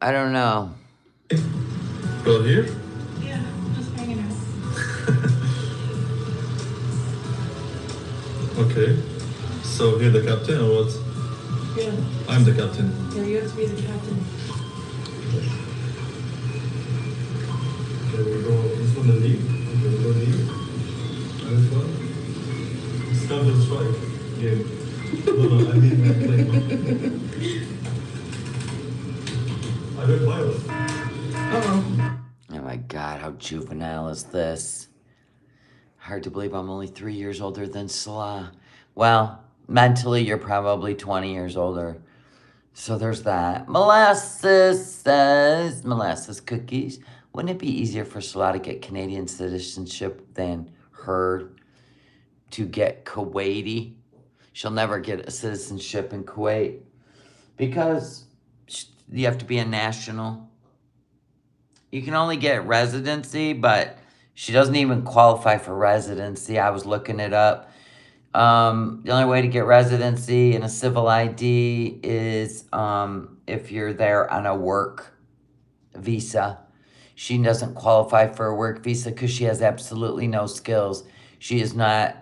I don't know. Go here? Yeah, just hanging out. Okay. So here the captain or what? Yeah. I'm the captain. Yeah, you have to be the captain. Okay, we go. This one the lead. Okay, we go lead. And this one. It's Counter Strike game. No, I mean play. I read virus. Uh-oh. Oh my God, how juvenile is this? Hard to believe I'm only 3 years older than Salah. Well, mentally, you're probably 20 years older. So there's that. Molasses says, molasses cookies Wouldn't it be easier for Salah to get Canadian citizenship than her to get Kuwaiti? She'll never get a citizenship in Kuwait because you have to be a national. You can only get residency, but she doesn't even qualify for residency. I was looking it up. The only way to get residency and a civil ID is if you're there on a work visa. She doesn't qualify for a work visa because she has absolutely no skills. She is not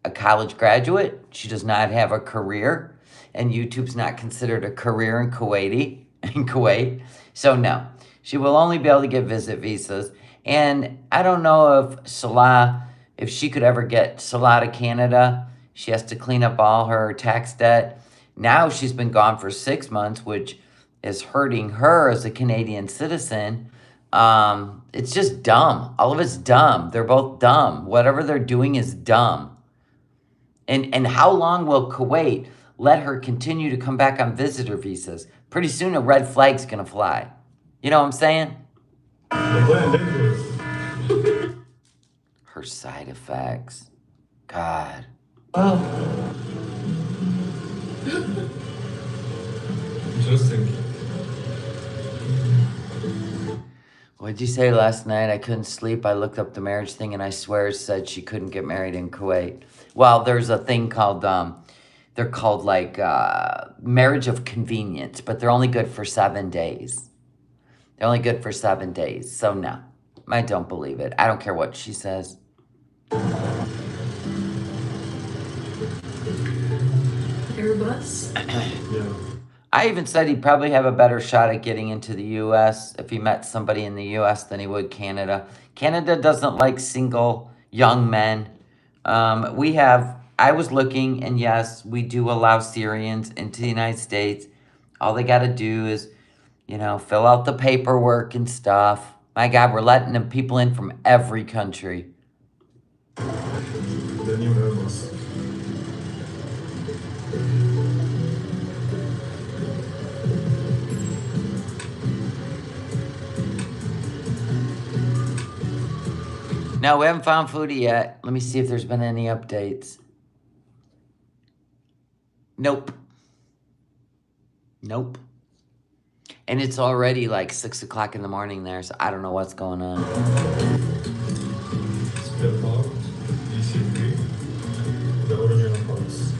a college graduate. She does not have a career. And YouTube's not considered a career in Kuwait. So no, she will only be able to get visit visas. And I don't know if Salah, if she could ever get Salah to Canada, she has to clean up all her tax debt. Now she's been gone for 6 months, which is hurting her as a Canadian citizen. It's just dumb. All of it's dumb. They're both dumb. Whatever they're doing is dumb. And how long will Kuwait let her continue to come back on visitor visas? Pretty soon a red flag's gonna fly. You know what I'm saying? Her side effects. God. Oh. Interesting. What did you say last night? I couldn't sleep. I looked up the marriage thing and I swear it said she couldn't get married in Kuwait. Well, there's a thing called, they're called like marriage of convenience, but they're only good for 7 days. They're only good for 7 days. So no, I don't believe it. I don't care what she says. Airbus? Yeah. I even said he'd probably have a better shot at getting into the U.S. if he met somebody in the U.S. than he would Canada. Canada doesn't like single young men. I was looking, and yes, we do allow Syrians into the United States. All they got to do is, fill out the paperwork and stuff. My God, we're letting them people in from every country. The new Airbus. No, we haven't found Foodie yet. Let me see if there's been any updates. Nope. And it's already like 6 o'clock in the morning there, so I don't know what's going on. Spare part, EC3, the original parts.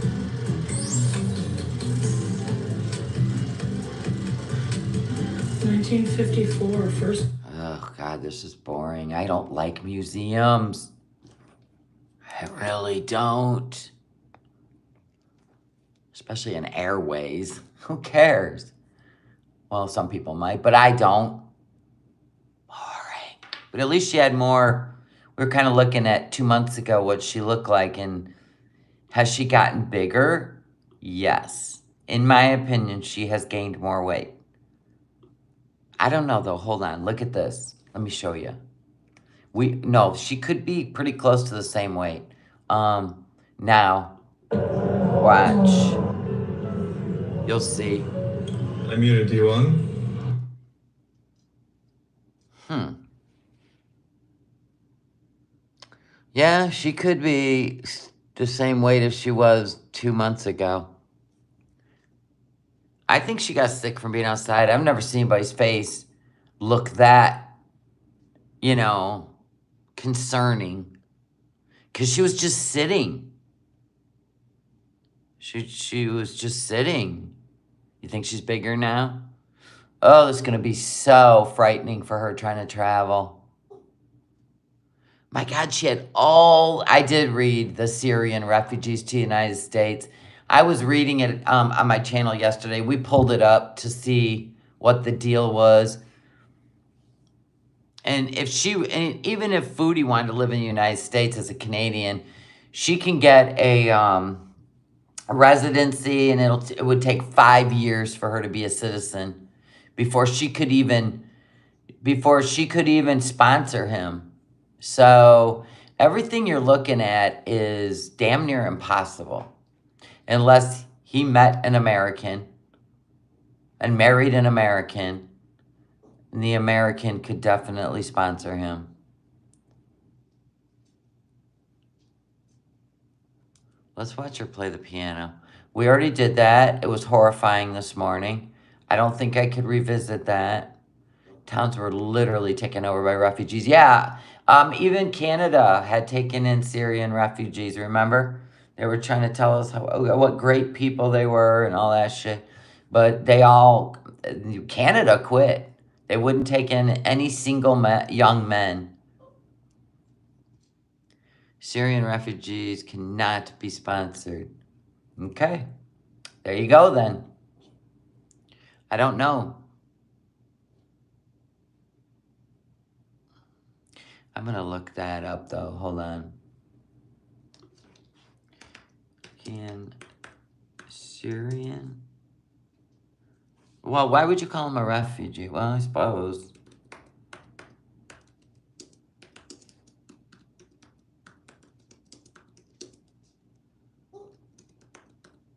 $19.54 first. Oh, God, this is boring. I don't like museums. I really don't. Especially in airways. Who cares? Well, some people might, but I don't. Boring. But at least she had more. We were kind of looking at 2 months ago what she looked like, and has she gotten bigger? Yes. In my opinion, she has gained more weight. I don't know, though. Hold on. Look at this. Let me show you. No, she could be pretty close to the same weight. Now, watch. You'll see. Immunity 1. Yeah, she could be the same weight as she was 2 months ago. I think she got sick from being outside. I've never seen anybody's face look that, concerning. Because she was just sitting. She was just sitting. You think she's bigger now? Oh, this is going to be so frightening for her trying to travel. My God, I did read the Syrian refugees to the United States. I was reading it on my channel yesterday. We pulled it up to see what the deal was. And even if Foodie wanted to live in the United States as a Canadian, she can get a residency, and it would take 5 years for her to be a citizen before she could even sponsor him. So everything you're looking at is damn near impossible unless he met an American and married an American And the American could definitely sponsor him. Let's watch her play the piano. We already did that. It was horrifying this morning. I don't think I could revisit that. Towns were literally taken over by refugees. Yeah, even Canada had taken in Syrian refugees, remember? They were trying to tell us what great people they were and all that shit. But Canada quit. They wouldn't take in any single young men. Syrian refugees cannot be sponsored. Okay, there you go then. I don't know. I'm gonna look that up though. Hold on. Can Syrian? Well, why would you call him a refugee? Well, I suppose.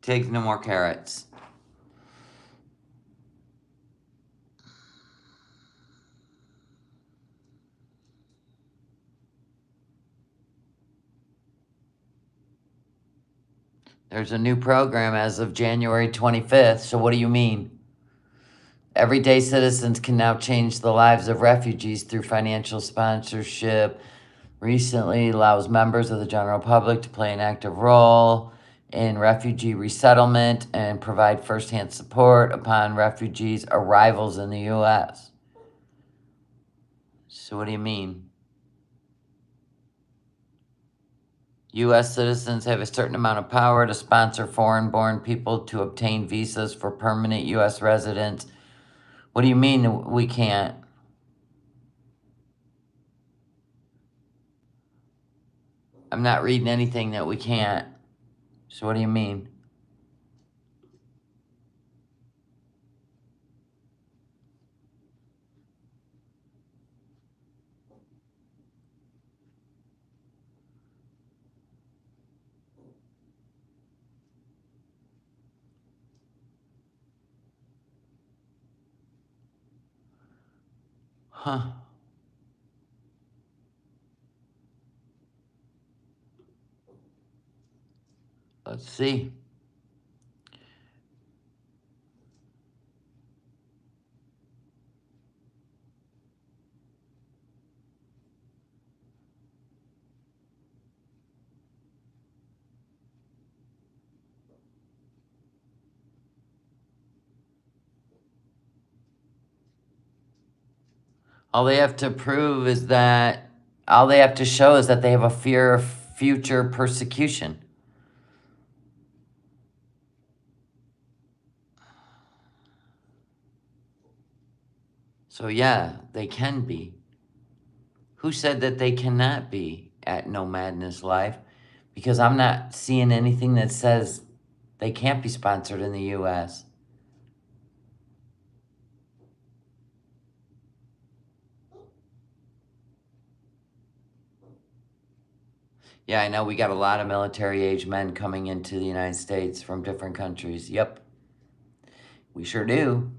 Take no more carrots. There's a new program as of January 25th. So what do you mean? Everyday citizens can now change the lives of refugees through financial sponsorship. Recently allows members of the general public to play an active role in refugee resettlement and provide firsthand support upon refugees' arrivals in the U.S. So what do you mean? U.S. citizens have a certain amount of power to sponsor foreign-born people to obtain visas for permanent U.S. residents. What do you mean we can't? I'm not reading anything that we can't. So what do you mean? Huh. Let's see. All they have to prove is that, all they have to show is that they have a fear of future persecution. So yeah, they can be. Who said that they cannot be at No Madness Live? Because I'm not seeing anything that says they can't be sponsored in the U.S. Yeah, I know we got a lot of military-age men coming into the United States from different countries. Yep, we sure do.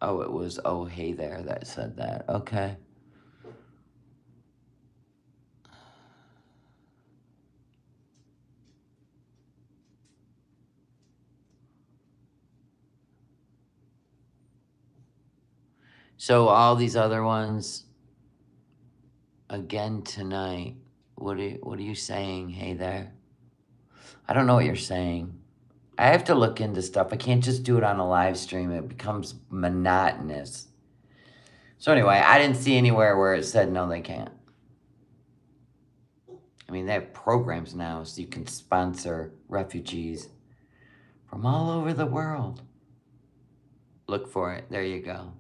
Oh, it was Oh Hey There that said that. Okay. So all these other ones, again tonight. What are you saying, Hey There? I don't know what you're saying. I have to look into stuff. I can't just do it on a live stream. It becomes monotonous. So anyway, I didn't see anywhere where it said no, they can't. I mean, they have programs now so you can sponsor refugees from all over the world. Look for it. There you go.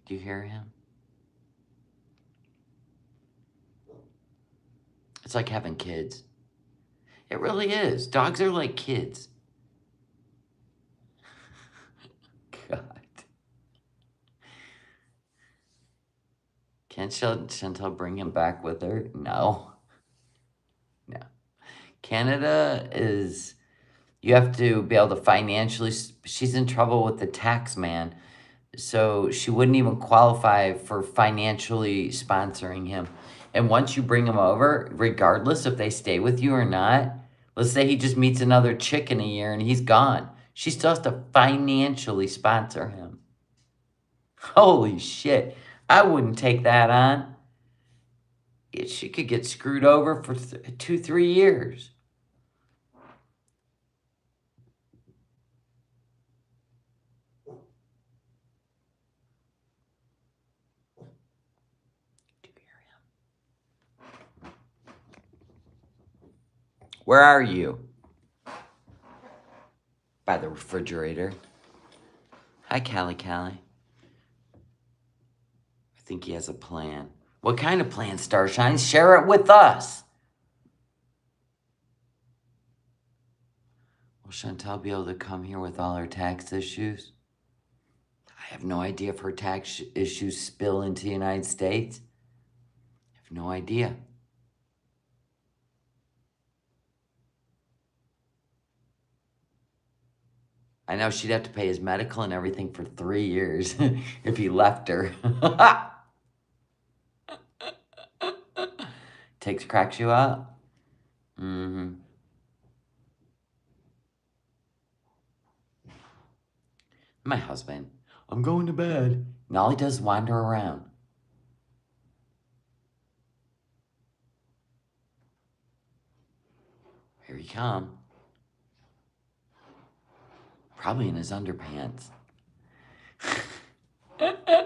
Do you hear him? It's like having kids. It really is. Dogs are like kids. God. Can't Chantel bring him back with her? No. No. Canada is, you have to be able to financially, she's in trouble with the tax man. So she wouldn't even qualify for financially sponsoring him. And once you bring him over, regardless if they stay with you or not, let's say he just meets another chick in a year and he's gone. She still has to financially sponsor him. Holy shit. I wouldn't take that on. She could get screwed over for 2-3 years. Where are you? By the refrigerator. Hi, Callie. I think he has a plan. What kind of plan, Starshine? Share it with us. Will Chantal be able to come here with all her tax issues? I have no idea if her tax issues spill into the United States. I have no idea. I know she'd have to pay his medical and everything for 3 years if he left her. Cracks you up? Mm-hmm. My husband, I'm going to bed. And all he does is wander around. Here he comes. Probably in his underpants. I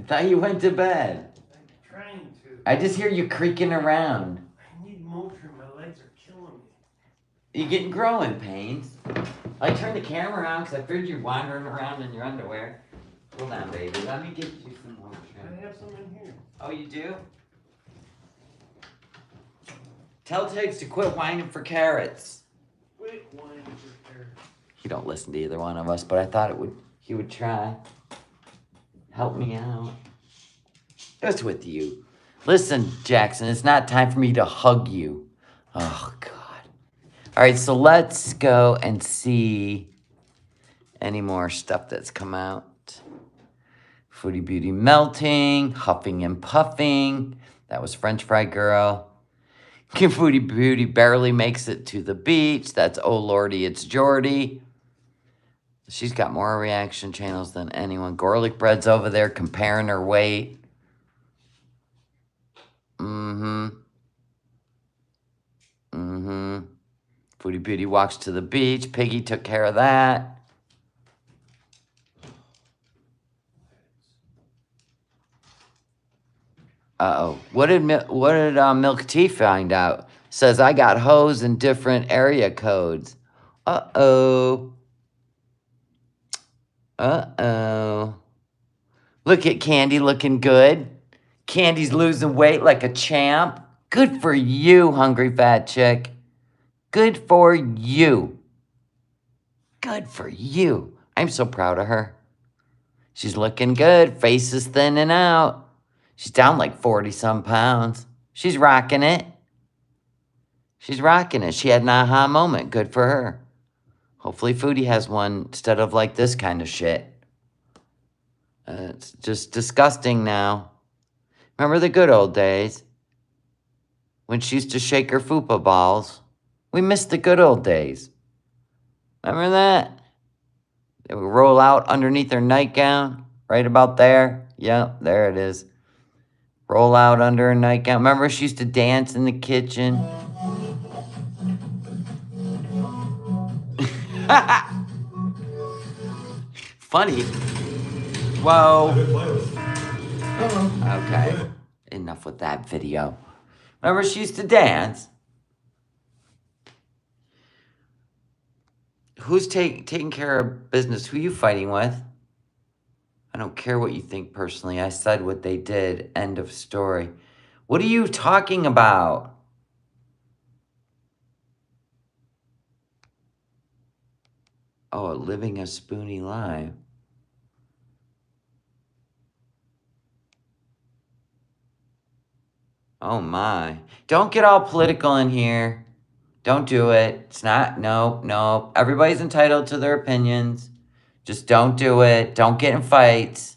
thought you went to bed. I'm trying to. I just hear you creaking around. I need motion. My legs are killing me. You getting growing pains? I turned the camera on because I figured you're wandering around in your underwear. Hold on, baby. Let me get you some more. I have some in here. Oh, you do? Tell Tiggs to quit whining for carrots. Quit whining for carrots. He don't listen to either one of us, but I thought he would try. Help me out. What's with you? Listen, Jackson, it's not time for me to hug you. Oh, God. All right, so let's go and see any more stuff that's come out. Foodie Beauty melting, huffing and puffing. That was French Fry Girl. Foodie Beauty barely makes it to the beach. That's Oh Lordy, It's Jordy. She's got more reaction channels than anyone. Garlic Bread's over there comparing her weight. Foodie Beauty walks to the beach. Piggy took care of that. Uh-oh. What did Milk Tea find out? Says, I got hoes in different area codes. Uh-oh. Look at Candy looking good. Candy's losing weight like a champ. Good for you, hungry fat chick. Good for you. Good for you. I'm so proud of her. She's looking good. Face is thinning out. She's down like 40-some pounds. She's rocking it. She had an aha moment. Good for her. Hopefully Foodie has one instead of like this kind of shit. It's just disgusting now. Remember the good old days? When she used to shake her fupa balls. We miss the good old days. Remember that? They would roll out underneath her nightgown. Right about there. Yep, there it is. Roll out under her nightgown. Remember she used to dance in the kitchen? Funny. Whoa. Okay. Enough with that video. Remember she used to dance? Who's taking care of business? Who you fighting with? I don't care what you think personally. I said what they did. End of story. What are you talking about? Oh, living a spoony life. Oh my. Don't get all political in here. Don't do it. It's not, no. Everybody's entitled to their opinions. Just don't do it. Don't get in fights.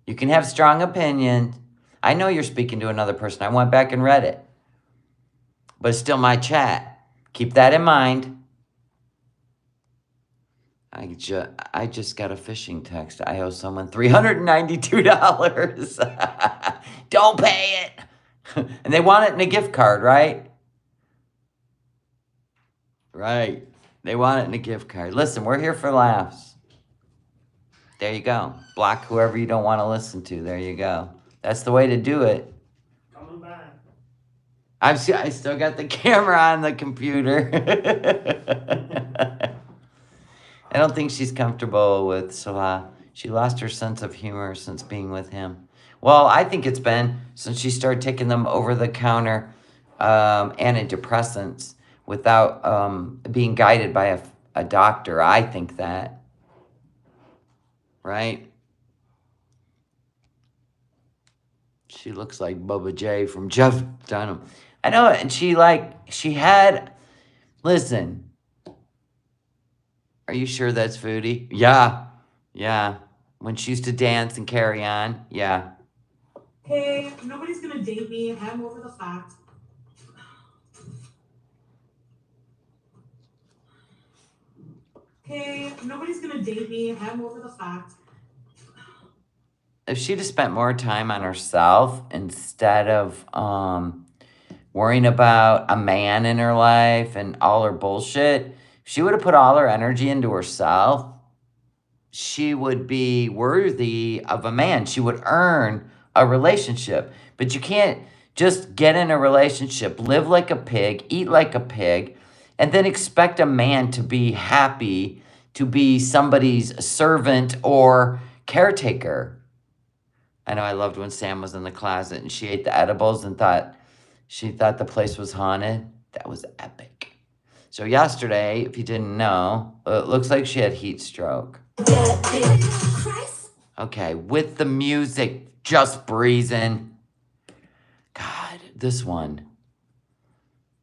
You can have strong opinions. I know you're speaking to another person. I went back and read it. But it's still my chat. Keep that in mind. I just got a phishing text. I owe someone $392. Don't pay it. And they want it in a gift card, right? Right. They want it in a gift card. Listen, we're here for laughs. There you go. Block whoever you don't want to listen to. There you go. That's the way to do it. Coming back. I still got the camera on the computer. I don't think she's comfortable with Salah. She lost her sense of humor since being with him. Well, I think it's been since she started taking them over-the-counter antidepressants without being guided by a doctor. I think that. Right? She looks like Bubba J from Jeff Dunham. I know, and she had, listen. Are you sure that's Foodie? Yeah. When she used to dance and carry on, yeah. Hey, nobody's gonna date me. I'm over the fact. Hey, nobody's gonna date me. I'm over the fact. If she'd have spent more time on herself instead of worrying about a man in her life and all her bullshit, if she would have put all her energy into herself, she would be worthy of a man. She would earn a relationship. But you can't just get in a relationship, live like a pig, eat like a pig, and then expect a man to be happy, to be somebody's servant or caretaker. I know I loved when Sam was in the closet and she ate the edibles and she thought the place was haunted. That was epic. So yesterday, if you didn't know, it looks like she had heat stroke. Okay, with the music just breezing. God, this one.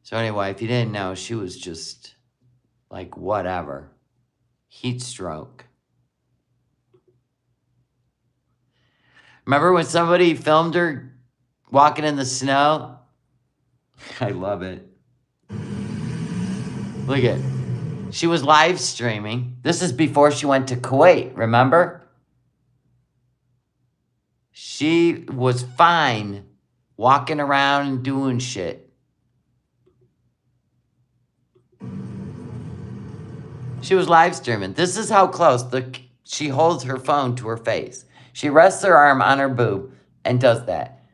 So anyway, if you didn't know, she was just like whatever. Heat stroke. Remember when somebody filmed her walking in the snow? I love it. Look at it. She was live streaming. This is before she went to Kuwait, remember? She was fine walking around and doing shit. She was live streaming. This is how close she holds her phone to her face. She rests her arm on her boob and does that.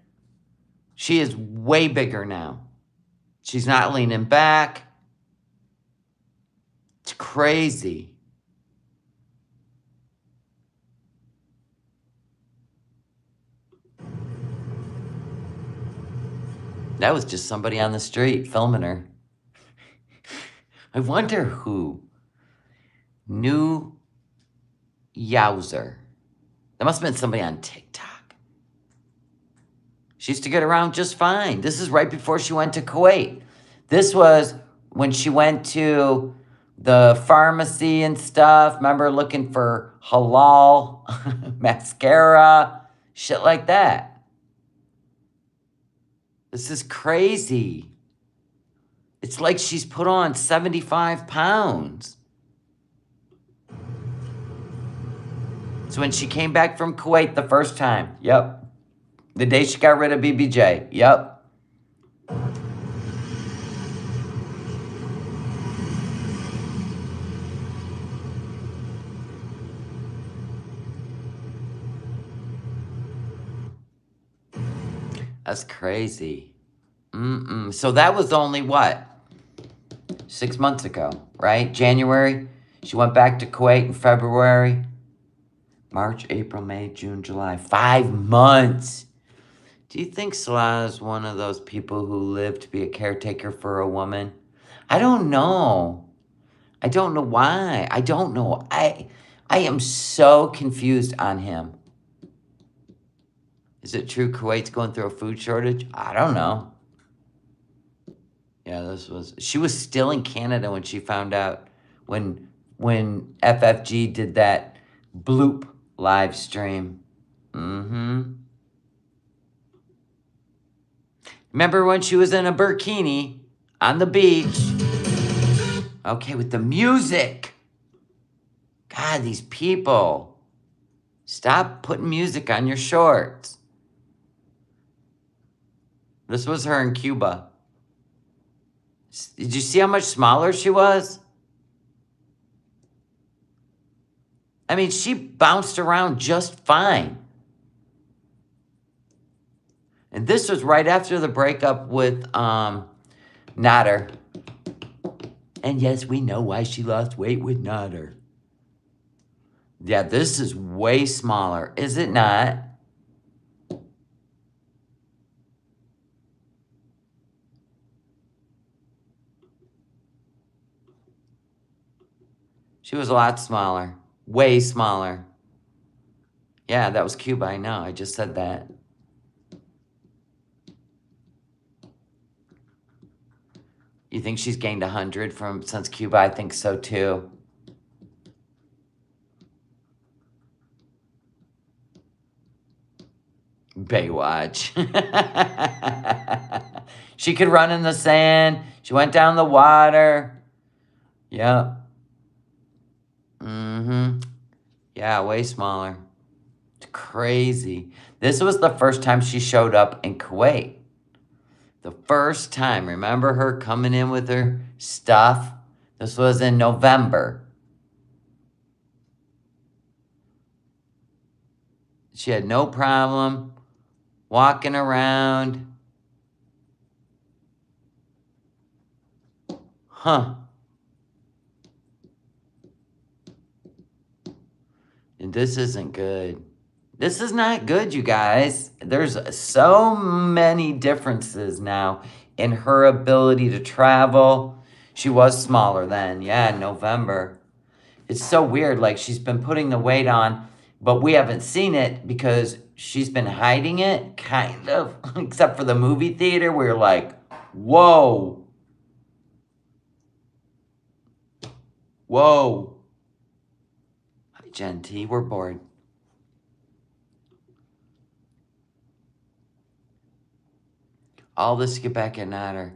She is way bigger now. She's not leaning back. It's crazy. That was just somebody on the street filming her. I wonder who. New Yowzer. That must have been somebody on TikTok. She used to get around just fine. This is right before she went to Kuwait. This was when she went to the pharmacy and stuff. Remember, looking for halal mascara, shit like that. This is crazy. It's like she's put on 75 pounds. So when she came back from Kuwait the first time, yep. The day she got rid of BBJ, yep. That's crazy. So that was only what? 6 months ago, right? January. She went back to Kuwait in February. March, April, May, June, July. 5 months. Do you think Salah is one of those people who live to be a caretaker for a woman? I don't know. I don't know why. I don't know. I am so confused on him. Is it true Kuwait's going through a food shortage? I don't know. Yeah, she was still in Canada when she found out when FFG did that bloop live stream. Mm-hmm. Remember when she was in a burkini on the beach? Okay, with the music. God, these people. Stop putting music on your shorts. This was her in Cuba. Did you see how much smaller she was? I mean, she bounced around just fine. And this was right after the breakup with Nader. And yes, we know why she lost weight with Nader. Yeah, this is way smaller, is it not? She was a lot smaller. Way smaller. Yeah, that was Cuba, I know. I just said that. You think she's gained 100 since Cuba? I think so too. Baywatch. She could run in the sand. She went down the water. Yep. Mm-hmm. Yeah, way smaller. It's crazy. This was the first time she showed up in Kuwait. The first time. Remember her coming in with her stuff? This was in November. She had no problem walking around. Huh. And this isn't good. This is not good, you guys. There's so many differences now in her ability to travel. She was smaller then, yeah, in November. It's so weird, like she's been putting the weight on, but we haven't seen it because she's been hiding it, kind of, except for the movie theater where you're like, whoa. Whoa. Hi, Gen T, we're bored. All this to get back at Nader.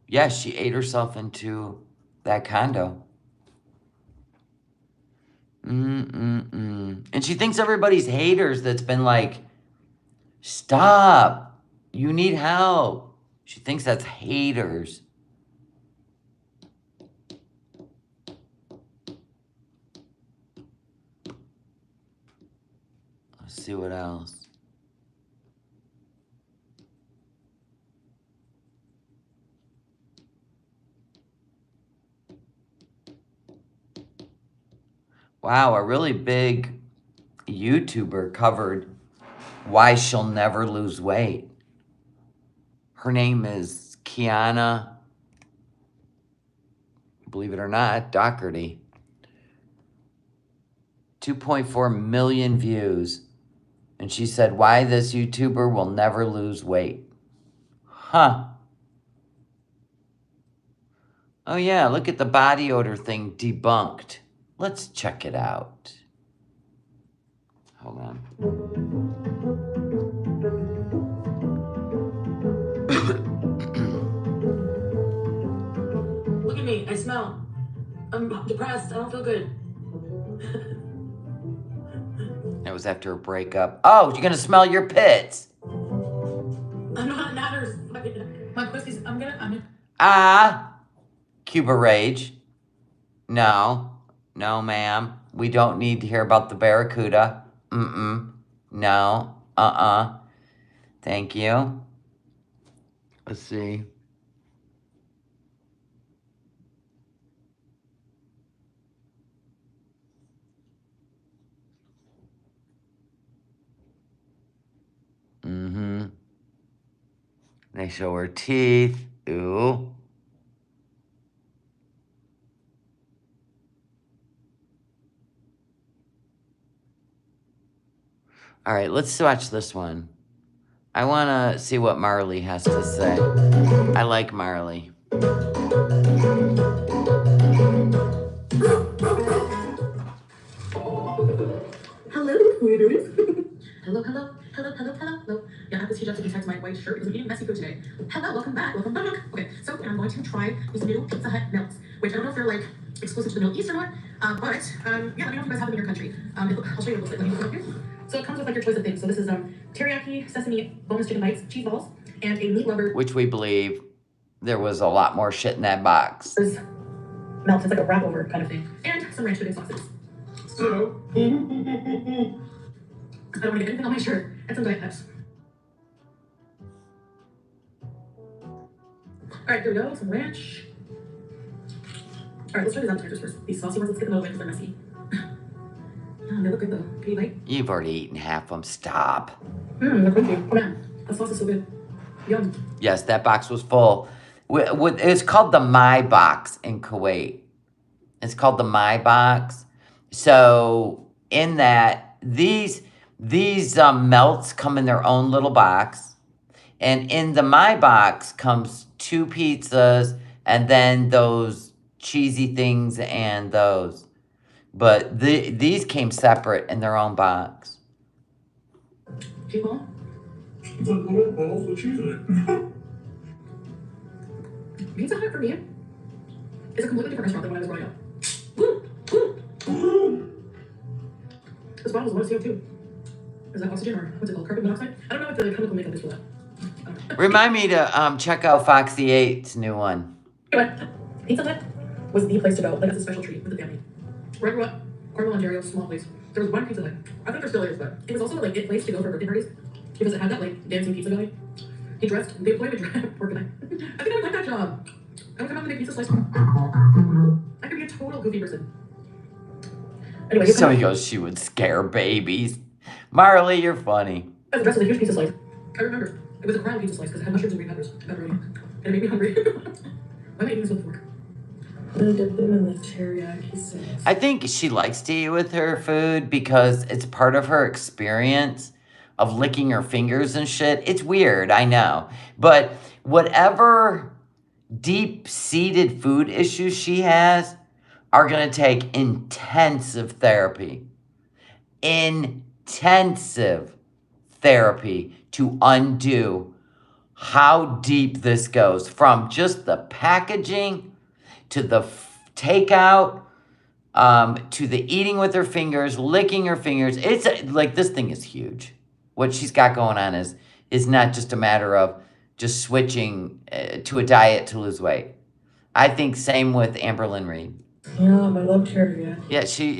Yeah, she ate herself into that condo. And she thinks everybody's haters that's been like, stop, you need help. She thinks that's haters. Let's see what else. Wow, a really big YouTuber covered why she'll never lose weight. Her name is Kiana, believe it or not, Doherty. 2.4 million views. And she said, why this YouTuber will never lose weight. Huh. Oh yeah, look at the body odor thing debunked. Let's check it out. Hold on. Look at me, I smell. I'm depressed, I don't feel good. It was after a breakup. Oh, you're gonna smell your pits. I'm not my pussy's, I'm gonna. Ah, Cuba Rage. No, no, ma'am. We don't need to hear about the Barracuda. No, Thank you. Let's see. They show her teeth. Ooh. All right, let's watch this one. I want to see what Marley has to say. I like Marley. Hello, sweeties. Hello, hello, hello, hello, hello, hello. Yeah, I have this heat up to protect my white shirt because I'm eating messy food today. Hello, welcome back, welcome back. Okay, so I'm going to try these new Pizza Hut melts, which I don't know if they're like exclusive to the Middle East or not, but yeah, let me know if you guys have them in your country. I'll show you what it looks like. Let me put it up here. So it comes with like your choice of things. So this is teriyaki, sesame, boneless chicken bites, cheese balls, and a meat lover. Which we believe there was a lot more shit in that box. Melt, it's like a wrap over kind of thing, and some ranch dipping sauces. So I don't want to get anything on my shirt, and some Diet Peps. Alright, here we go, some ranch. Alright, let's try these appetizers first. These saucy ones, let's get them out of the way because they're messy. Yeah, they look good though. Can you bite? You've already eaten half of them. Stop. They're crunchy. Oh man, that sauce is so good. Yum. Yes, that box was full. It's called the My Box in Kuwait. It's called the My Box. So in that, these melts come in their own little box. And in the My Box comes 2 pizzas and then those cheesy things and those. But these came separate in their own box. Cheese ball? It's like little balls with cheese in it. Pizza Hut for me is a completely different restaurant than when I was growing up. This bottle is low CO2. Is that oxygen or what's it called? Carbon monoxide? I don't know what the chemical makeup is for that. Remind me to check out Foxy 8's new one. Anyway, Pizza Hut was the place to go. Like, it's a special treat with the family. Where I grew up, Cornwall, Ontario, small place. There was one Pizza Hut. I think there still is, but it was also like a place to go for birthday parties because it had that like dancing pizza guy. He dressed. The employee would dress. Poor guy. I think I would like that job. I would come out and make pizza slice. I could be a total goofy person. Anyway, So he goes, she would scare babies. Marley, you're funny. I was dressed with a huge pizza slice. I remember. It was a crown pizza slice because it had mushrooms and green peppers. Pepperoni. And it made me hungry. Why am I eating this with fork? I'm gonna dip them in the teriyaki sauce. I think she likes to eat with her food because it's part of her experience of licking her fingers and shit. It's weird, I know. But whatever deep-seated food issues she has are going to take intensive therapy. Intensive therapy to undo how deep this goes. From just the packaging to the takeout, to the eating with her fingers, licking her fingers. It's like, this thing is huge. What she's got going on is not just a matter of just switching to a diet to lose weight. I think same with Amberlyn Reed. Yeah, I love teriyaki. Yeah, she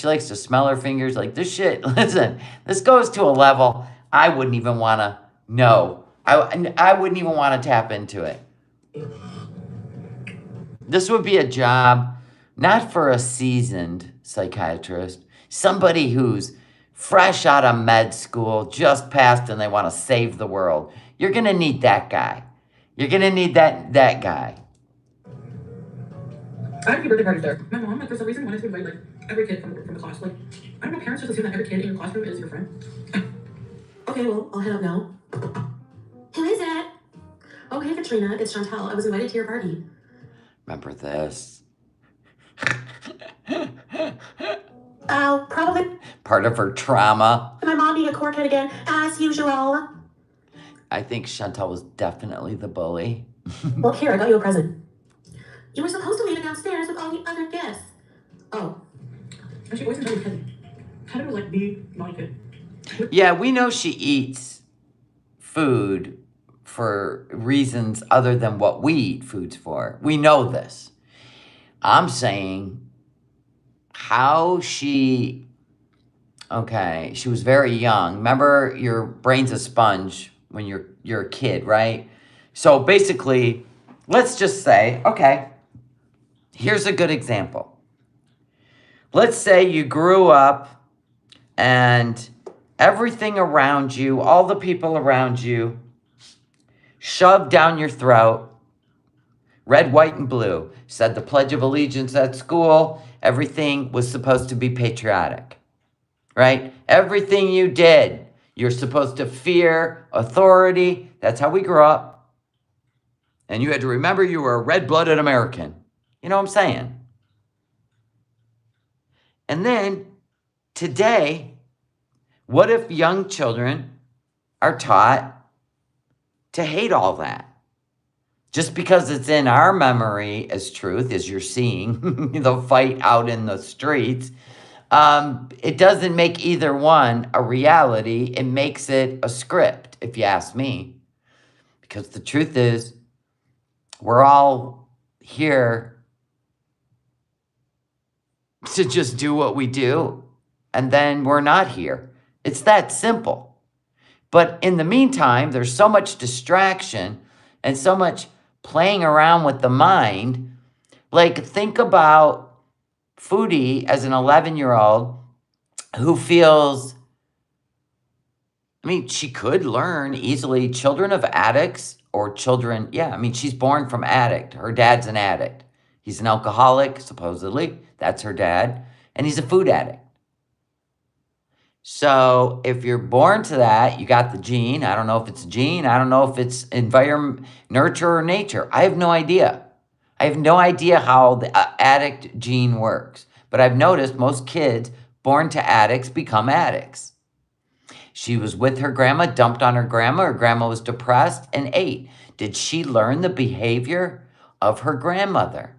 likes to smell her fingers. Like, this shit, listen, this goes to a level I wouldn't even want to know. I wouldn't even want to tap into it. This would be a job not for a seasoned psychiatrist, somebody who's fresh out of med school, just passed, and they want to save the world. You're going to need that guy. You're going to need that guy. I have to birthday parties there. My mom, like, for some reason, wanted to invite, like, every kid from the class. Like, I don't know, parents just assume that every kid in your classroom is your friend. Okay, well, I'll head out now. Who is it? Oh, hey, Katrina. It's Chantal. I was invited to your party. Remember this? Oh, probably Part of her trauma. my mom being a corkhead again, as usual. I think Chantal was definitely the bully. Well, here, I got you a present. You were supposed to leave it downstairs with all the other gifts. Oh. And she always invited Kevin. Kevin was like the naughty kid. Yeah, we know she eats food for reasons other than what we eat foods for. We know this. I'm saying how she was very young. Remember, your brain's a sponge when you're a kid, right? So basically, let's just say, okay, here's a good example. Let's say you grew up and everything around you, all the people around you, shoved down your throat, red, white, and blue, said the Pledge of Allegiance at school, everything was supposed to be patriotic, right? Everything you did You're supposed to fear authority. That's how we grew up. And you had to remember you were a red-blooded American. You know what I'm saying? And then today, what if young children are taught to hate all that? Just because it's in our memory as truth, as you're seeing the fight out in the streets, it doesn't make either one a reality. It makes it a script, if you ask me. Because the truth is, we're all here to just do what we do, and then we're not here. It's that simple. But in the meantime, there's so much distraction and so much playing around with the mind. Like, think about Foodie as an 11-year-old who feels, I mean, she could learn easily. Children of addicts or children, yeah, I mean, she's born from addict. Her dad's an addict. He's an alcoholic, supposedly. That's her dad. And he's a food addict. So if you're born to that, you got the gene. I don't know if it's a gene. I don't know if it's environment, nurture, or nature. I have no idea. I have no idea how the addict gene works. But I've noticed most kids born to addicts become addicts. She was with her grandma, dumped on her grandma. Her grandma was depressed and ate. Did she learn the behavior of her grandmother?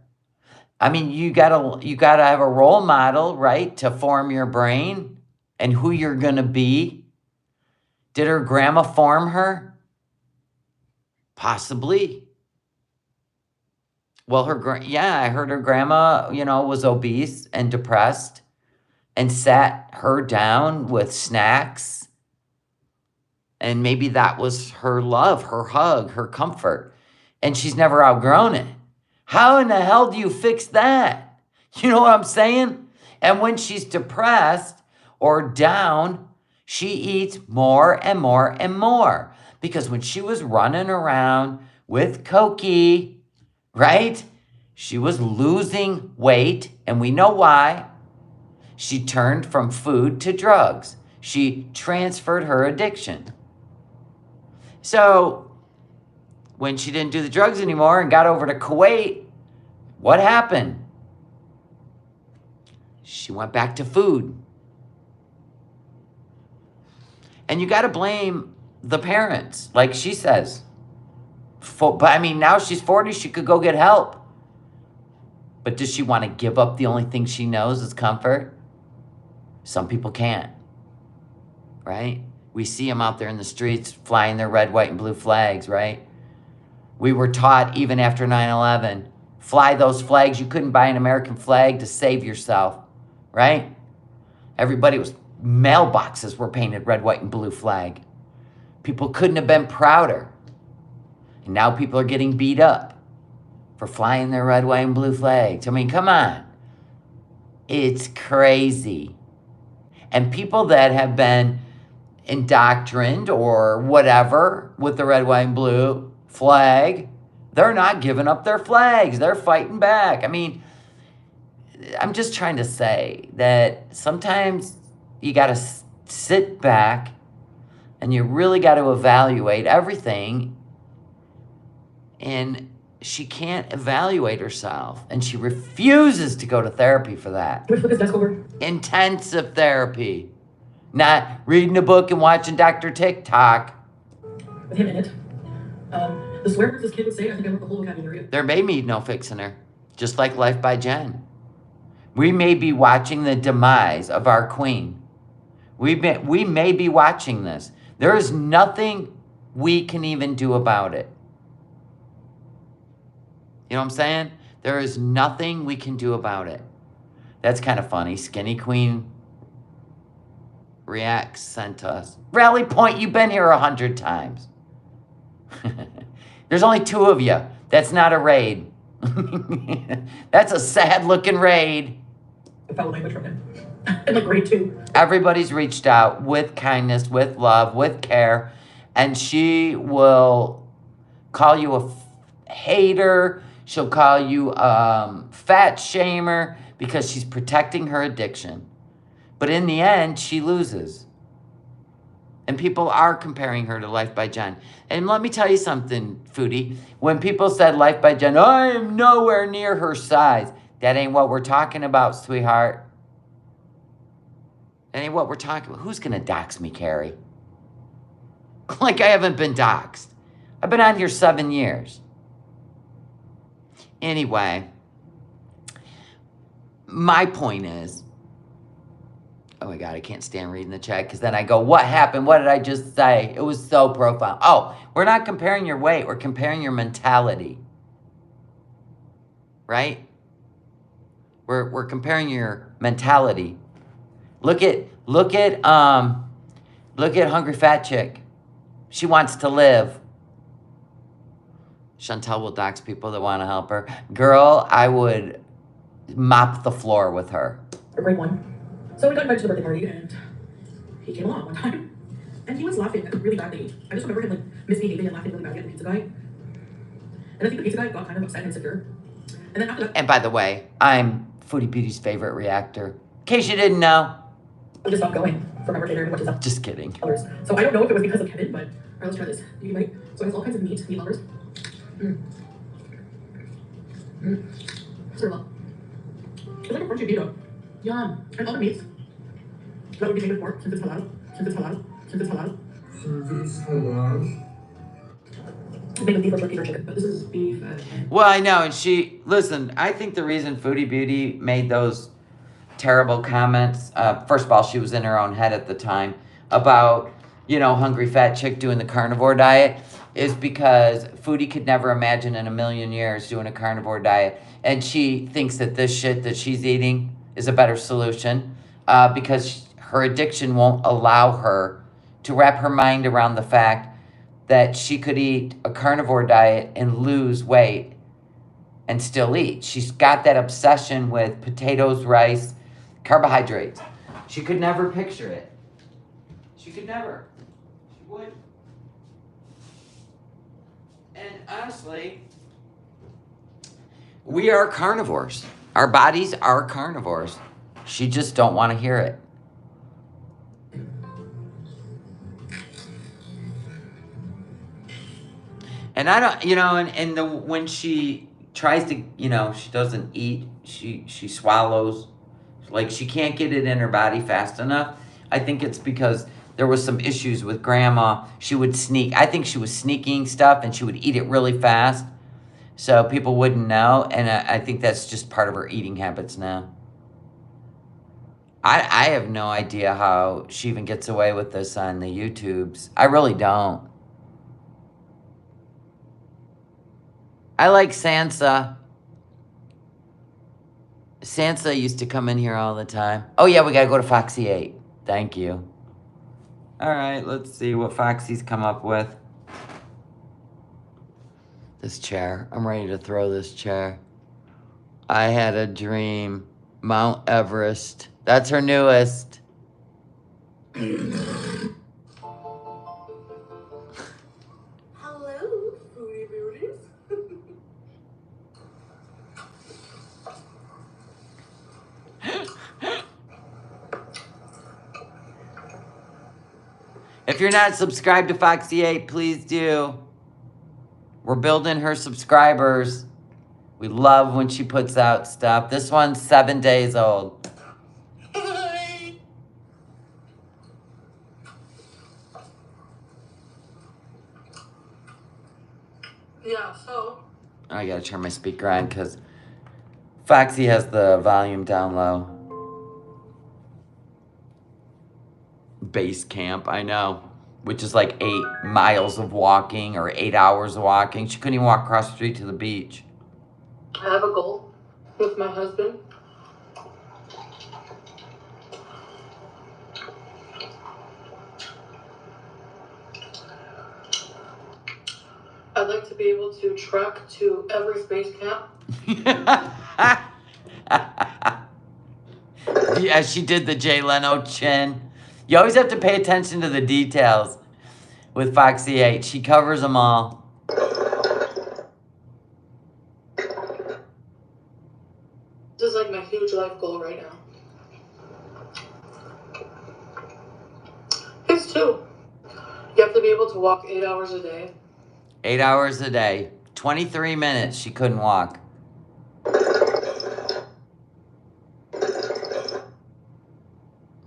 I mean, you gotta have a role model, right, to form your brain and who you're gonna be. Did her grandma form her? Possibly. Well, I heard her grandma, was obese and depressed and sat her down with snacks. And maybe that was her love, her hug, her comfort. And she's never outgrown it. How in the hell do you fix that? You know what I'm saying? And when she's depressed or down, she eats more and more and more. Because when she was running around with Cokie, right? She was losing weight, and we know why. She turned from food to drugs. She transferred her addiction. So when she didn't do the drugs anymore and got over to Kuwait, what happened? She went back to food. And you got to blame the parents, like she says. But I mean, now she's 40, she could go get help. But does she want to give up the only thing she knows is comfort? Some people can't, right? We see them out there in the streets flying their red, white, and blue flags, right? We were taught even after 9/11, fly those flags. You couldn't buy an American flag to save yourself, right? Mailboxes were painted red, white, and blue flag. People couldn't have been prouder. And now people are getting beat up for flying their red, white, and blue flags. I mean, come on. It's crazy. And people that have been indoctrined or whatever with the red, white, and blue flag, they're not giving up their flags. They're fighting back. I mean, I'm just trying to say that sometimes you got to sit back and you really got to evaluate everything. And she can't evaluate herself. And she refuses to go to therapy for that. Which book is desk over? Intensive therapy. Not reading a book and watching Dr. TikTok. With him in it. The swear words this kid would say, I think I wrote the whole vocabulary. There may be no fixing her. Just like Life by Jen. We may be watching the demise of our queen. We may be watching this. There is nothing we can even do about it. You know what I'm saying? There is nothing we can do about it. That's kind of funny. Skinny Queen Reacts sent us. Rally Point, you've been here 100 times. There's only 2 of you. That's not a raid. That's a sad-looking raid. Foul language from him. In like grade 2. Everybody's reached out with kindness, with love, with care, and she will call you a hater. She'll call you fat shamer because she's protecting her addiction. But in the end, she loses. And people are comparing her to Life by Jen. And let me tell you something, Foodie. When people said Life by Jen, I am nowhere near her size. That ain't what we're talking about, sweetheart. That ain't what we're talking about. Who's going to dox me, Carrie? Like I haven't been doxed. I've been on here 7 years. Anyway, my point is, oh my God, I can't stand reading the chat because then I go, what happened? What did I just say? It was so profound. Oh, we're not comparing your weight. We're comparing your mentality. Right? We're comparing your mentality. Look at Hungry Fat Chick. She wants to live. Chantel will dox people that want to help her. Girl, I would mop the floor with her. For break one. So we got invited to the birthday party, and he came along one time, and he was laughing really badly. I just remember him like misbehaving and laughing really badly at the pizza guy. And I think the pizza guy got kind of upset and insecure. And then after that, And by the way, I'm Foodie Beauty's favorite reactor. In case you didn't know. we just stopped going for my birthday dinner and went to some Just kidding. others. So I don't know if it was because of Kevin, but alright, let's try this. You can bite. So it has all kinds of meat lovers. Sort of well. It's like a crunchy pita. Yum. And other meats that would be made with pork, since it's halal. It's made with beef or turkey or chicken, but this is beef and... Well, I know, and listen, I think the reason Foodie Beauty made those terrible comments, first of all, she was in her own head at the time, about, Hungry Fat Chick doing the carnivore diet, is because Foodie could never imagine in a million years doing a carnivore diet, and she thinks that this shit that she's eating is a better solution, because her addiction won't allow her to wrap her mind around the fact that she could eat a carnivore diet and lose weight and still eat. She's got that obsession with potatoes, rice, carbohydrates. She could never picture it. She could never. She would. And honestly, we are carnivores. Our bodies are carnivores. She just don't want to hear it. And I don't, when she tries to, she doesn't eat, she swallows, like she can't get it in her body fast enough. I think it's because there was some issues with grandma. She would I think she was sneaking stuff and she would eat it really fast so people wouldn't know. And I think that's just part of her eating habits now. I have no idea how she even gets away with this on the YouTubes. I really don't. I like Sansa. Sansa used to come in here all the time. Oh, yeah, we got to go to Foxy 8. Thank you. All right, let's see what Foxy's come up with. This chair. I'm ready to throw this chair. I had a dream. Mount Everest. That's her newest. Hello, Foodie Beauties. If you're not subscribed to Foxy 8, please do. We're building her subscribers. We love when she puts out stuff. This one's 7 days old. Yeah, so... I gotta turn my speaker on because Foxy has the volume down low. Base camp, I know. Which is like 8 miles of walking or 8 hours of walking. She couldn't even walk across the street to the beach. I have a goal with my husband. I'd like to be able to trek to every space camp. Yeah, she did the Jay Leno chin. You always have to pay attention to the details with Foxy 8. She covers them all. This is like my huge life goal right now. His too. You have to be able to walk 8 hours a day. 8 hours a day. 23 minutes she couldn't walk.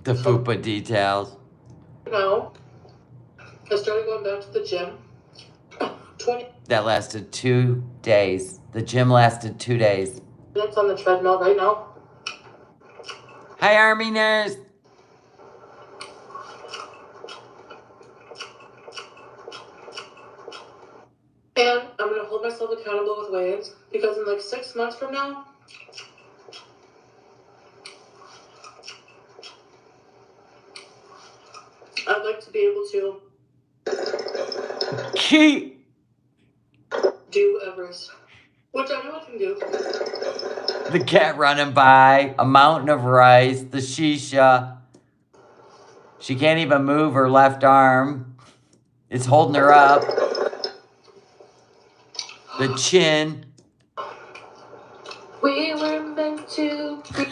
The FUPA details. No. I started going back to the gym. 20 That lasted 2 days. The gym lasted 2 days. minutes on the treadmill right now. Hi, Army nurse. And I'm going to hold myself accountable with waves because in like 6 months from now, I'd like to be able to do Everest, which I know I can do. The cat running by, a mountain of rice, the shisha. She can't even move her left arm. It's holding her up. The chin. We were meant to be.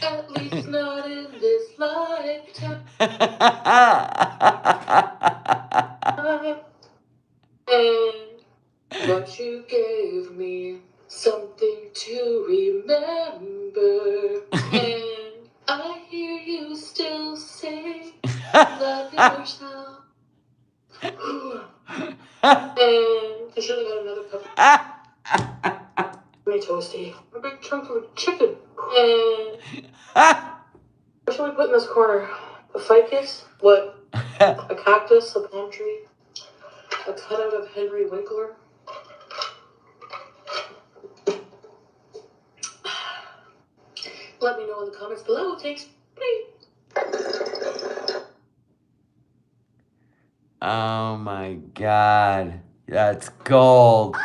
At least not in this lifetime. And but you gave me something to remember. And I hear you still say, love yourself. And I should have got another cup. Me toasty. A big chunk of chicken. And what should we put in this corner? A ficus? What? A cactus? A palm tree? A cutout of Henry Winkler? Let me know in the comments below. Thanks. Bye. Oh my God. That's gold.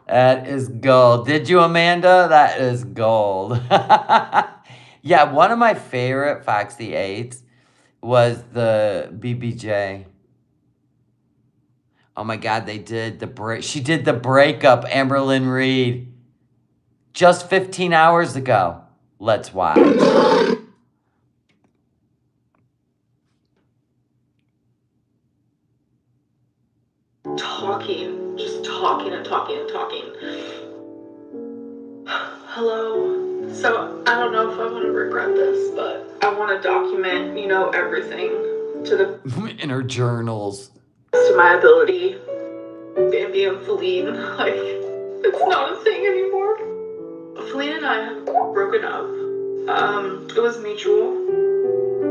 That is gold. Did you, Amanda? That is gold. Yeah, one of my favorite Foxy 8s was the BBJ. Oh my God, they did the break. She did the breakup, Amberlynn Reed, just 15 hours ago. Let's watch. Just talking and talking and talking. Hello. So I don't know if I'm gonna regret this, but I want to document, everything to the In her journals. best of my ability. Bambi and Feline, like, it's not a thing anymore. Feline and I have broken up. It was mutual.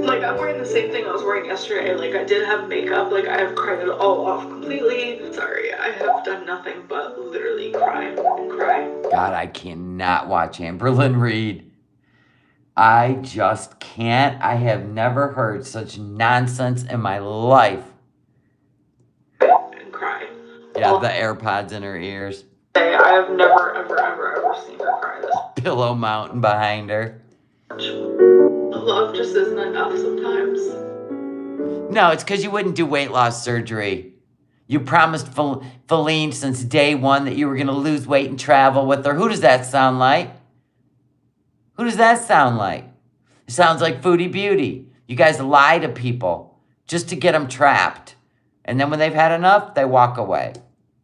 Like, I'm wearing the same thing I was wearing yesterday. Like, I did have makeup. Like, I have cried it all off completely. Sorry, I have done nothing but literally cry and cry. God, I cannot watch Amberlynn Reed. I just can't. I have never heard such nonsense in my life. And cry. Yeah, the AirPods in her ears. I have never, ever, ever, ever seen her cry this Pillow mountain behind her. Love just isn't enough sometimes. No, it's because you wouldn't do weight loss surgery. You promised Feline since day one that you were going to lose weight and travel with her. Who does that sound like? Who does that sound like? It sounds like Foodie Beauty. You guys lie to people just to get them trapped. And then when they've had enough, they walk away.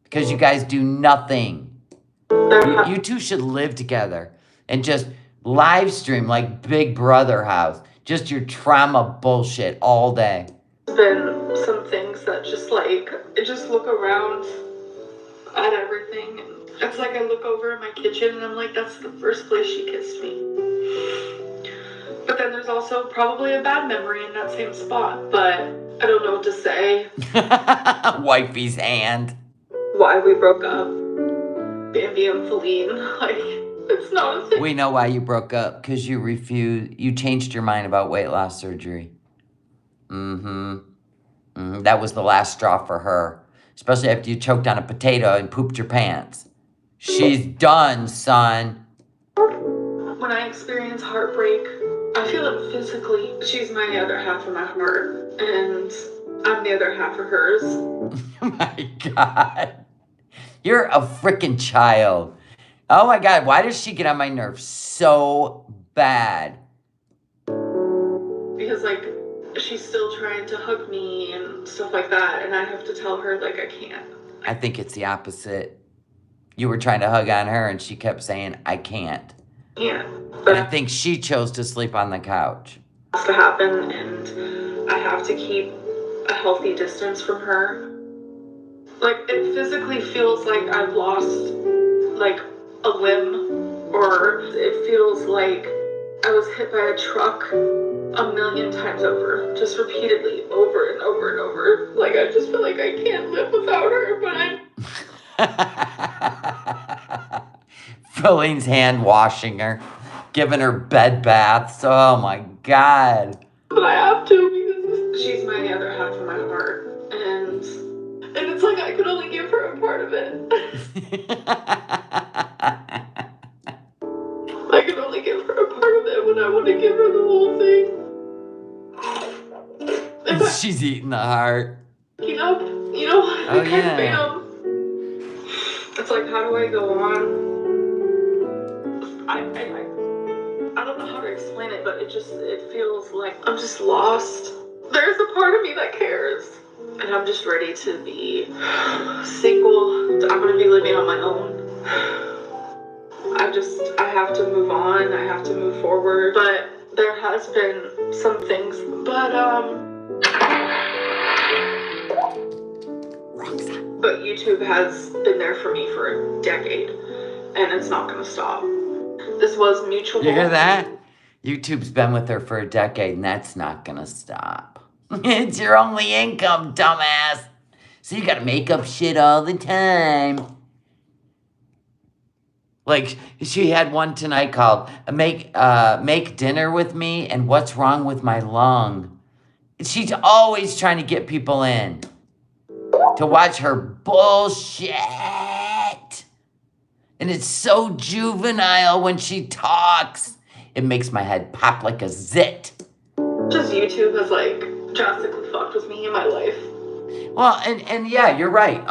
Because you guys do nothing. You two should live together and just live stream like Big Brother house. Just your trauma bullshit all day. There's been some things that just like, I just look around at everything. And it's like I look over in my kitchen and I'm like, that's the first place she kissed me. But then there's also probably a bad memory in that same spot. But I don't know what to say. Wifey's hand. Why we broke up. Bambi and Feline, like, it's not a thing. We know why you broke up. Because you changed your mind about weight loss surgery. That was the last straw for her. Especially after you choked on a potato and pooped your pants. She's done, son. When I experience heartbreak, I feel it physically. She's my other half of my heart. And I'm the other half of hers. Oh my God. You're a freaking child. Oh my God, why does she get on my nerves so bad? Because, like, she's still trying to hug me and stuff like that, and I have to tell her, like, I can't. I think it's the opposite. You were trying to hug on her and she kept saying, I can't. Yeah. And But I think she chose to sleep on the couch. it has to happen, and I have to keep a healthy distance from her. Like, it physically feels like I've lost, like, a limb, or it feels like I was hit by a truck a million times over, just repeatedly, over and over and over. Like, I just feel like I can't live without her, but Filling's hand washing her, giving her bed baths. Oh my God. I have to, because she's my other half of my heart, and it's like I could only give her a part of it. I can only give her a part of it when I want to give her the whole thing. She's eating the heart. You know, I can't fail. It's like, how do I go on? I don't know how to explain it, but it feels like I'm just lost. There's a part of me that cares. And I'm just ready to be single. I'm gonna be living on my own. I have to move on. I have to move forward. But there has been some things. But YouTube has been there for me for a decade, and it's not gonna stop. This was mutual. You hear that? YouTube's been with her for a decade, and that's not gonna stop. It's your only income, dumbass. So you gotta make up shit all the time. Like, she had one tonight called Make Dinner With Me and What's Wrong With My Lung. She's always trying to get people in to watch her bullshit. And it's so juvenile when she talks. It makes my head pop like a zit. Just YouTube has, like, drastically fucked with me in my life. Well, and yeah, you're right.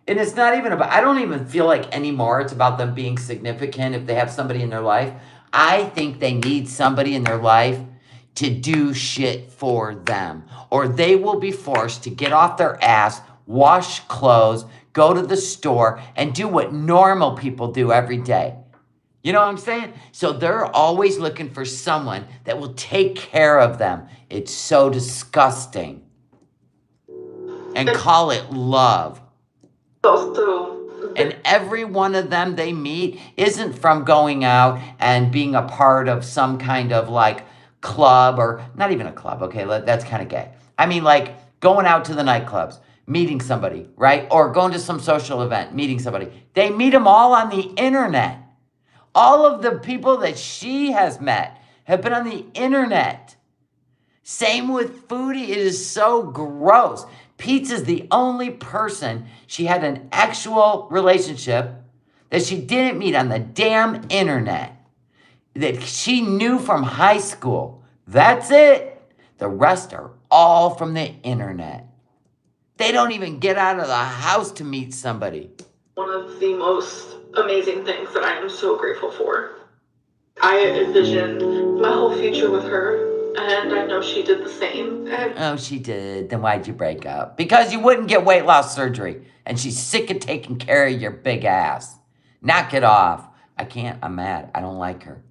And it's not even about, I don't even feel like anymore it's about them being significant if they have somebody in their life. I think they need somebody in their life to do shit for them. Or they will be forced to get off their ass, wash clothes, go to the store, and do what normal people do every day. You know what I'm saying? So they're always looking for someone that will take care of them. It's so disgusting. And call it love. Also, and every one of them they meet isn't from going out and being a part of some kind of like club, or not even a club, okay, that's kind of gay. I mean, like going out to the nightclubs, meeting somebody, right? Or going to some social event, meeting somebody. They meet them all on the internet. All of the people that she has met have been on the internet. Same with Foodie. It is so gross. Pizza's the only person she had an actual relationship that she didn't meet on the damn internet, that she knew from high school. That's it. The rest are all from the internet. They don't even get out of the house to meet somebody. One of the most amazing things that I am so grateful for. I envisioned my whole future with her. And I know she did the same. Oh, she did. Then why'd you break up? Because you wouldn't get weight loss surgery. And she's sick of taking care of your big ass. Knock it off. I can't. I'm mad. I don't like her.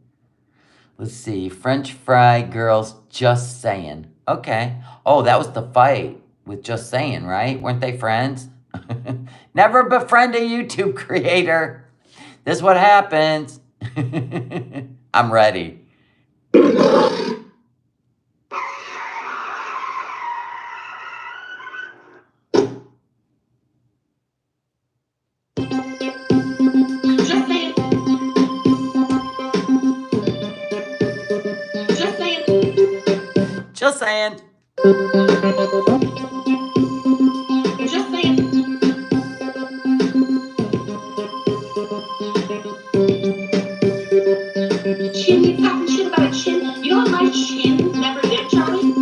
Let's see. French fry girls just saying. Okay. Oh, that was the fight with Just Saying, right? Weren't they friends? Never befriend a YouTube creator. This is what happens. I'm ready. Just saying. Just saying. Chin, you talking shit about a chin? You know what my chin never did, Charlie?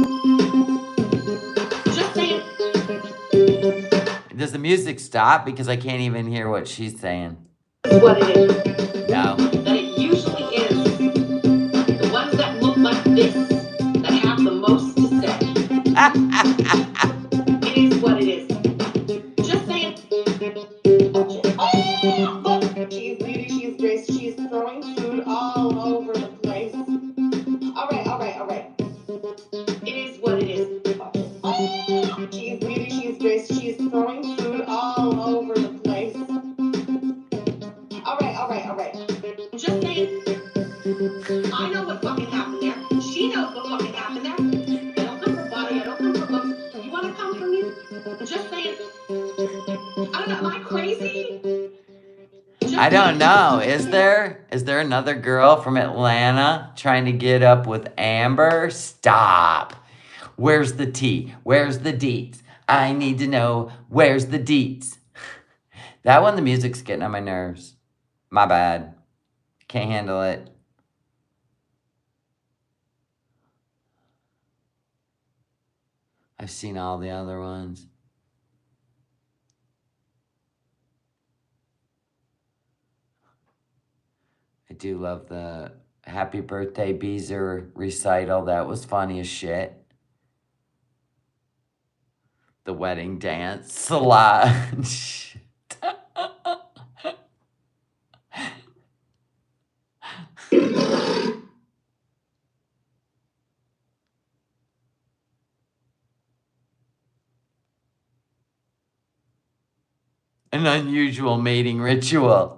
Just saying. Does the music stop? Because I can't even hear what she's saying. Is what it is. No. That it usually is the ones that look like this that have the most to say. It is what it is. Just saying. Oh, look, she's beauty, she's grace, she's throwing food all over the place. All right. It is what it is. Oh, she's beauty, she's grace, she's throwing food all over the place. All right. Just saying. I know what fucking happened there. She knows what fucking happened there. I don't come for body, I don't come for looks. You want to come for me? Just saying. I don't know, am I crazy? I don't know. Is there another girl from Atlanta trying to get up with Amber? Stop. Where's the tea? Where's the deets? I need to know where's the deets. That one, the music's getting on my nerves. My bad. Can't handle it. I've seen all the other ones. I do love the Happy Birthday Beezer recital. That was funny as shit. The wedding dance. Sludge. An unusual mating ritual.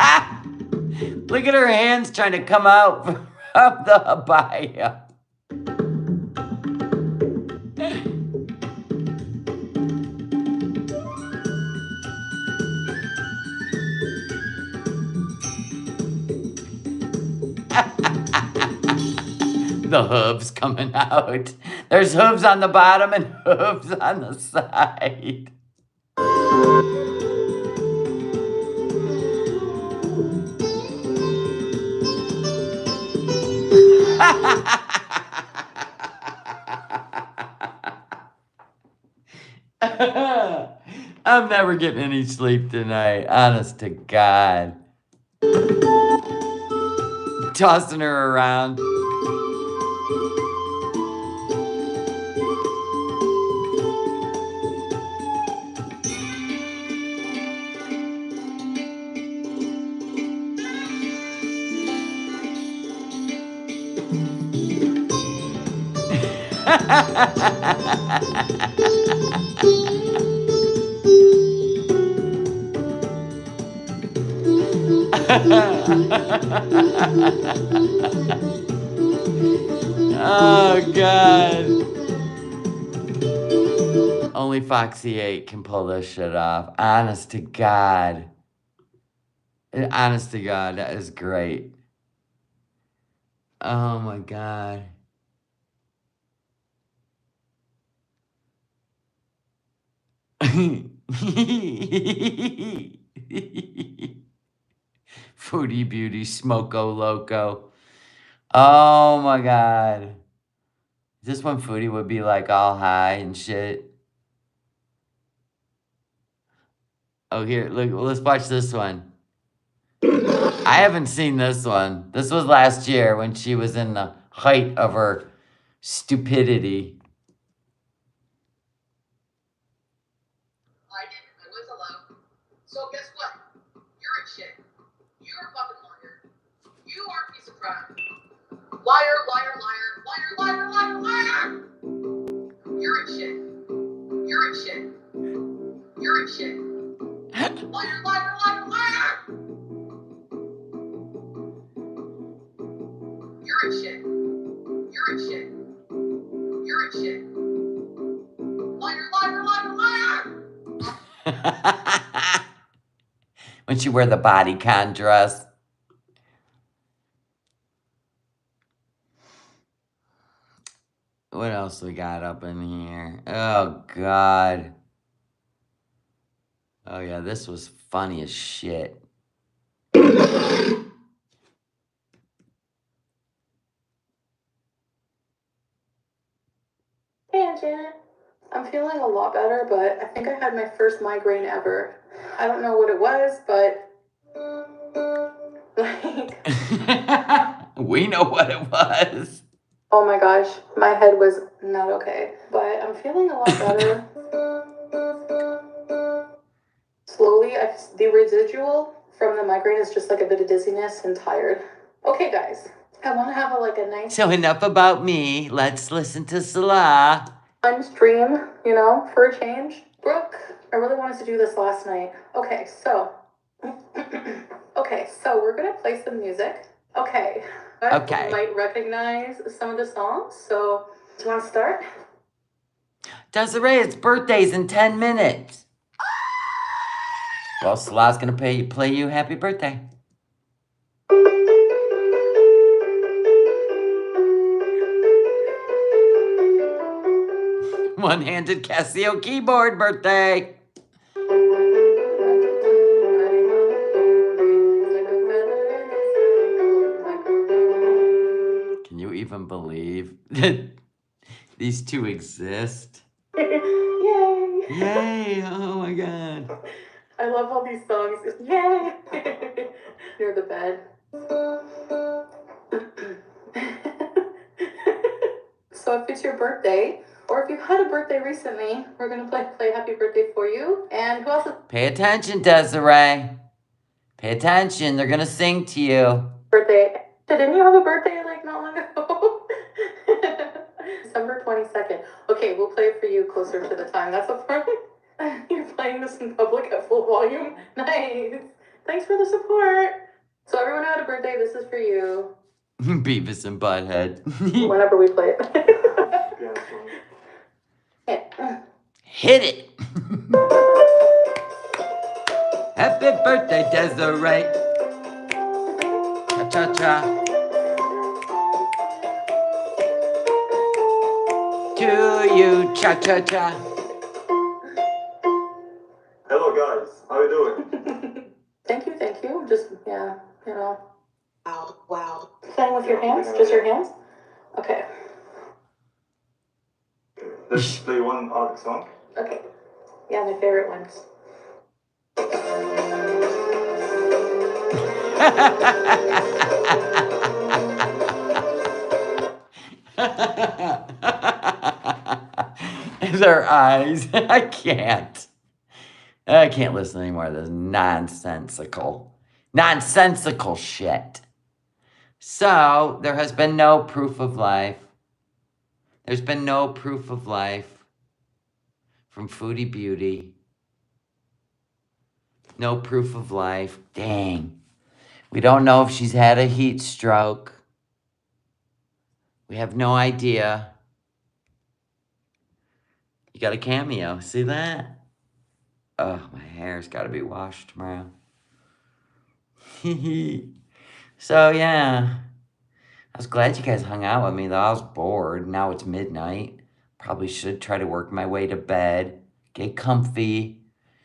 Ah! Look at her hands trying to come out from the abaya. The hooves coming out. There's hooves on the bottom and hooves on the side. I'm never getting any sleep tonight, honest to God. Tossing her around. Oh, God. Only Foxy 8 can pull this shit off. Honest to God. Honest to God, that is great. Oh, my God. Foodie Beauty, Smoko Loco. Oh my God. Is this when Foodie would be like all high and shit? Oh, here, look, let's watch this one. I haven't seen this one. This was last year when she was in the height of her stupidity. I didn't. I was alone. So guess what? You're a shit. You're a fucking liar. You are a piece of crap. Liar. You're a shit. You're a shit. You're a shit. Liar. You're a shit. You're a shit. You're a shit. Liar. When she wear the bodycon dress. What else we got up in here? Oh, God. Oh, yeah, this was funny as shit. Janet. I'm feeling a lot better, but I think I had my first migraine ever. I don't know what it was, but like, We know what it was. oh my gosh, my head was not okay, but I'm feeling a lot better. Slowly, the residual from the migraine is just like a bit of dizziness and tired. Okay, guys, I want to have a nice So enough about me. Let's listen to Salah. fun stream, you know, for a change. Brooke, I really wanted to do this last night. Okay, so we're gonna play some music. Okay. Okay. You might recognize some of the songs. So, do you want to start? Desiree, it's birthday's in 10 minutes. Well, Salah's gonna play you happy birthday. One-handed Casio keyboard birthday. Can you even believe that these two exist? Yay! Yay! Oh my god. I love all these songs. Yay! Near the bed. So if it's your birthday, or if you had a birthday recently, we're gonna play Happy Birthday for you. And who else is Pay attention, Desiree. Pay attention. They're gonna sing to you. birthday? Didn't you have a birthday like not long ago? December 22nd. Okay, we'll play it for you closer to the time. That's a fun. You're playing this in public at full volume. Nice. Thanks for the support. So everyone who had a birthday, this is for you. Beavis and Butthead. Whenever we play it. Hit it. Happy birthday, Desiree. Cha-cha-cha. To you, cha-cha-cha. Hello guys, how you doing? Thank you. Just, yeah, you know. Wow. Playing with your hands? Just your hands? Okay. Let's play one Arabic song. Okay. Yeah, my favorite ones. Their eyes. I can't listen anymore to this nonsensical shit. So, there has been no proof of life. There's been no proof of life from Foodie Beauty. No proof of life. Dang. We don't know if she's had a heat stroke. We have no idea. You got a cameo. See that? Oh, my hair's got to be washed tomorrow. So, yeah. I was glad you guys hung out with me, though. I was bored. Now it's midnight. Probably should try to work my way to bed. Get comfy.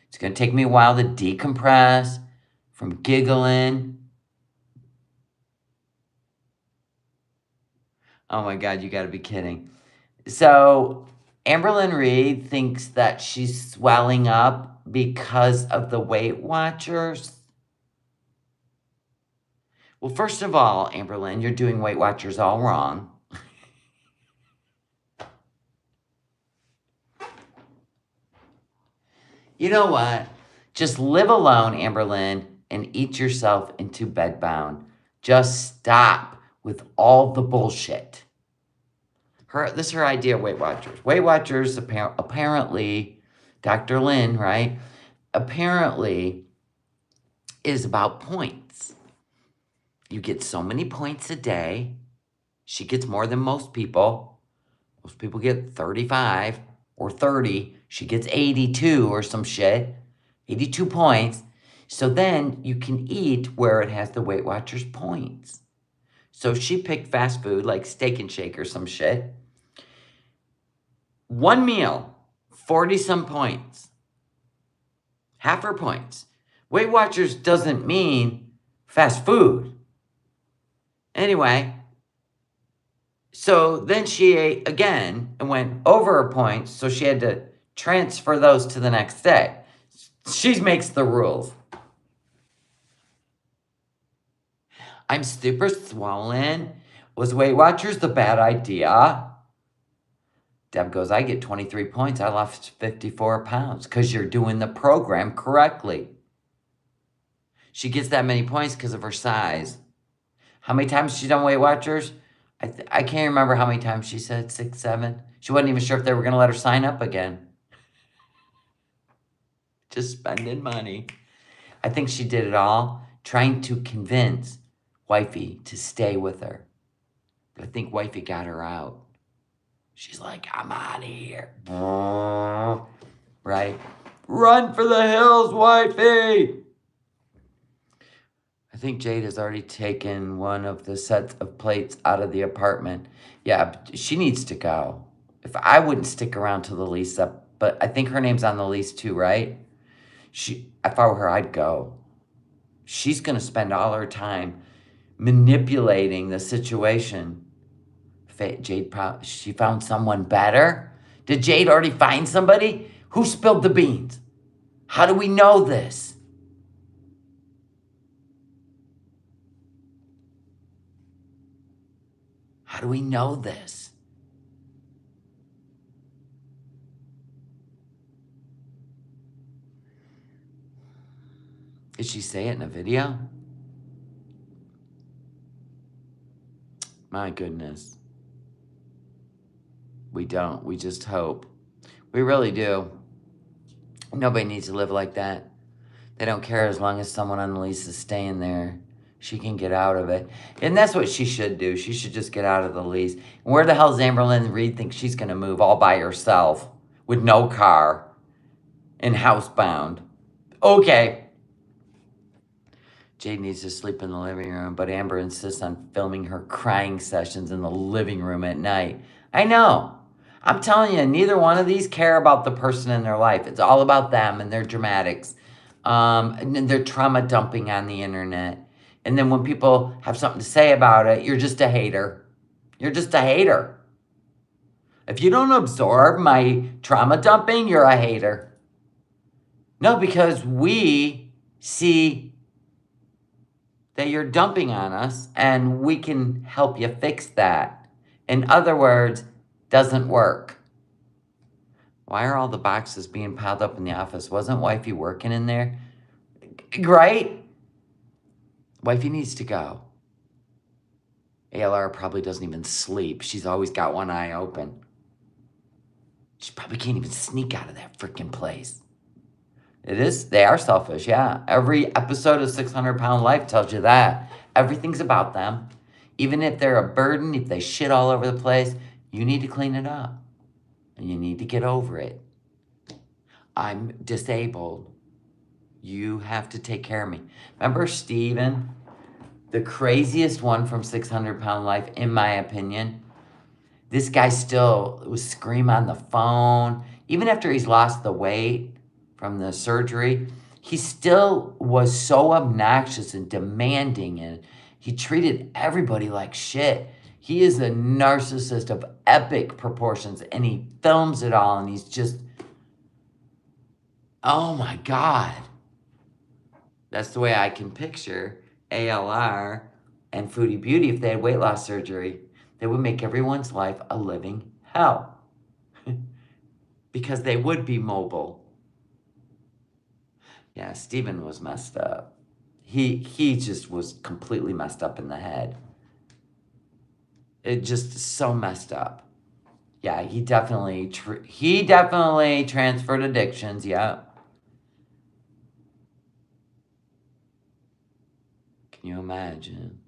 It's going to take me a while to decompress from giggling. Oh, my God. You got to be kidding. So, Amberlynn Reed thinks that she's swelling up because of the Weight Watchers. Well, first of all, Amberlynn, you're doing Weight Watchers all wrong. You know what? Just live alone, Amberlynn, and eat yourself into bedbound. Just stop with all the bullshit. This is her idea of Weight Watchers. Weight Watchers, apparently, Dr. Lynn, right? Apparently, is about points. You get so many points a day. She gets more than most people. Most people get 35 or 30. She gets 82 or some shit. 82 points. So then you can eat where it has the Weight Watchers points. So she picked fast food like Steak and Shake or some shit. One meal, 40-some points. Half her points. Weight Watchers doesn't mean fast food. Anyway, So then she ate again and went over her points, so she had to transfer those to the next day. She makes the rules. I'm super swollen. Was Weight Watchers the bad idea? Deb goes, I get 23 points. I lost 54 pounds because you're doing the program correctly. She gets that many points because of her size. How many times she done Weight Watchers? I can't remember how many times she said, 6, 7. She wasn't even sure if they were going to let her sign up again. Just spending money. I think she did it all trying to convince Wifey to stay with her. But I think Wifey got her out. She's like, I'm out of here. Right? Run for the hills, Wifey! I think Jade has already taken one of the sets of plates out of the apartment. Yeah, she needs to go. If I wouldn't stick around to the lease up, but I think her name's on the lease too, right? If I were her, I'd go. She's going to spend all her time manipulating the situation. Jade, she found someone better? Did Jade already find somebody? Who spilled the beans? How do we know this? How do we know this? Did she say it in a video? My goodness. We don't. We just hope. We really do. Nobody needs to live like that. They don't care as long as someone on the lease is staying there. She can get out of it. And that's what she should do. She should just get out of the lease. And where the hell's Amberlynn Reed think she's going to move all by herself with no car and housebound? Okay. Jade needs to sleep in the living room, but Amber insists on filming her crying sessions in the living room at night. I know. I'm telling you, neither one of these care about the person in their life. It's all about them and their dramatics. And their trauma dumping on the internet. And then when people have something to say about it, you're just a hater. You're just a hater. If you don't absorb my trauma dumping, you're a hater. No, because we see that you're dumping on us and we can help you fix that. In other words, doesn't work. Why are all the boxes being piled up in the office? Wasn't Wifey working in there? Right? Wifey needs to go. ALR probably doesn't even sleep. She's always got one eye open. She probably can't even sneak out of that freaking place. It is, they are selfish, yeah. Every episode of 600 Pound Life tells you that. Everything's about them. Even if they're a burden, if they shit all over the place, you need to clean it up. And you need to get over it. I'm disabled. You have to take care of me. Remember Steven? The craziest one from 600 Pound Life, in my opinion. This guy still was screaming on the phone. Even after he's lost the weight from the surgery, he still was so obnoxious and demanding, and he treated everybody like shit. He is a narcissist of epic proportions, and he films it all, and he's just, oh my God. That's the way I can picture ALR and Foodie Beauty if they had weight loss surgery. They would make everyone's life a living hell. Because they would be mobile. Yeah, Steven was messed up. He just was completely messed up in the head. It just so messed up. Yeah, he definitely transferred addictions, yeah. Can you imagine?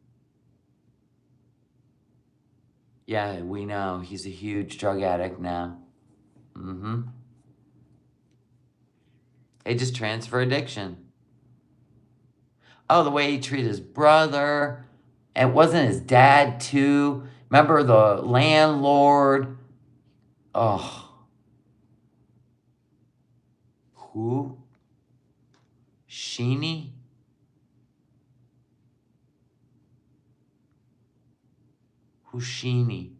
Yeah, we know. He's a huge drug addict now. Mm-hmm. They just transfer addiction. Oh, the way he treated his brother. It wasn't his dad, too. Remember the landlord? Oh. Who? Sheeny? Who's Sheeny?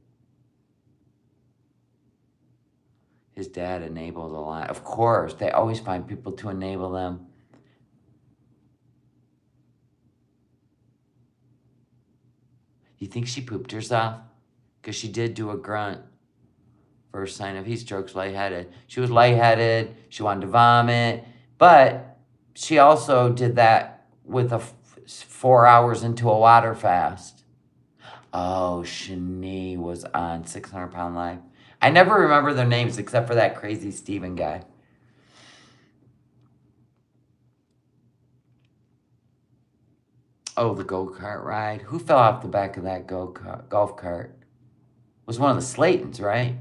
His dad enabled a lot. Of course, they always find people to enable them. You think she pooped herself? Because she did do a grunt. First sign of heat stroke's lightheaded. She was lightheaded. She wanted to vomit. But she also did that with 4 hours into a water fast. Oh, Shanae was on 600 Pound Life. I never remember their names except for that crazy Steven guy. Oh, the go-kart ride. Who fell off the back of that golf cart? It was one of the Slaytons, right?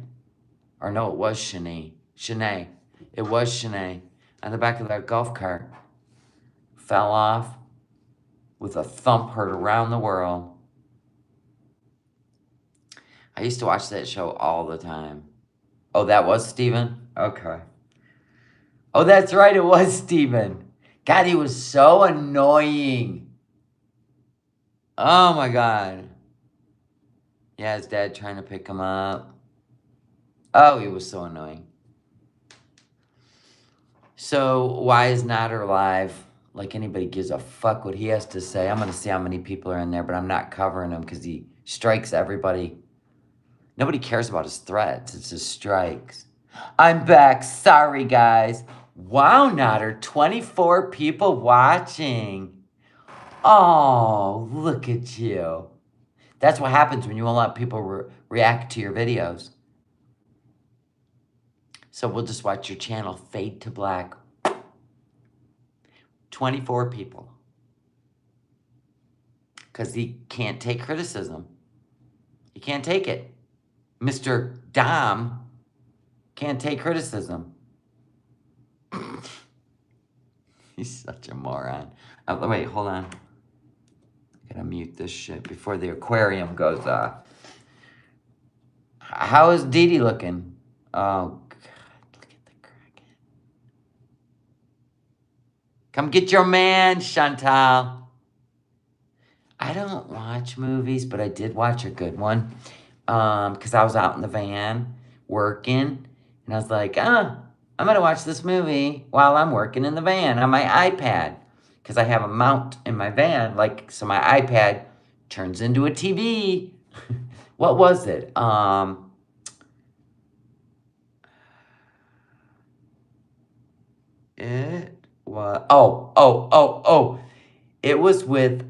Or no, it was Shanae. Shanae. It was Shanae. On the back of that golf cart. Fell off with a thump heard around the world. I used to watch that show all the time. Oh, that was Steven? Okay. Oh, that's right, it was Steven. God, he was so annoying. Oh my God. Yeah, his dad trying to pick him up. Oh, he was so annoying. So, why is Nader live? Like anybody gives a fuck what he has to say. I'm going to see how many people are in there, but I'm not covering him because he strikes everybody. Nobody cares about his threats. It's his strikes. I'm back. Sorry, guys. Wow, Nader. 24 people watching. Oh, look at you. That's what happens when you won't let people react to your videos. So we'll just watch your channel fade to black. 24 people. Because he can't take criticism. He can't take it. Mr. Dom can't take criticism. He's such a moron. Oh, wait, hold on. I gotta mute this shit before the aquarium goes off. How is Dee Dee looking? Oh, God. Look at the kraken. Come get your man, Chantal. I don't watch movies, but I did watch a good one. Because I was out in the van working. And I was like, I'm going to watch this movie while I'm working in the van on my iPad. Because I have a mount in my van. So my iPad turns into a TV. What was it? It was... Oh. It was with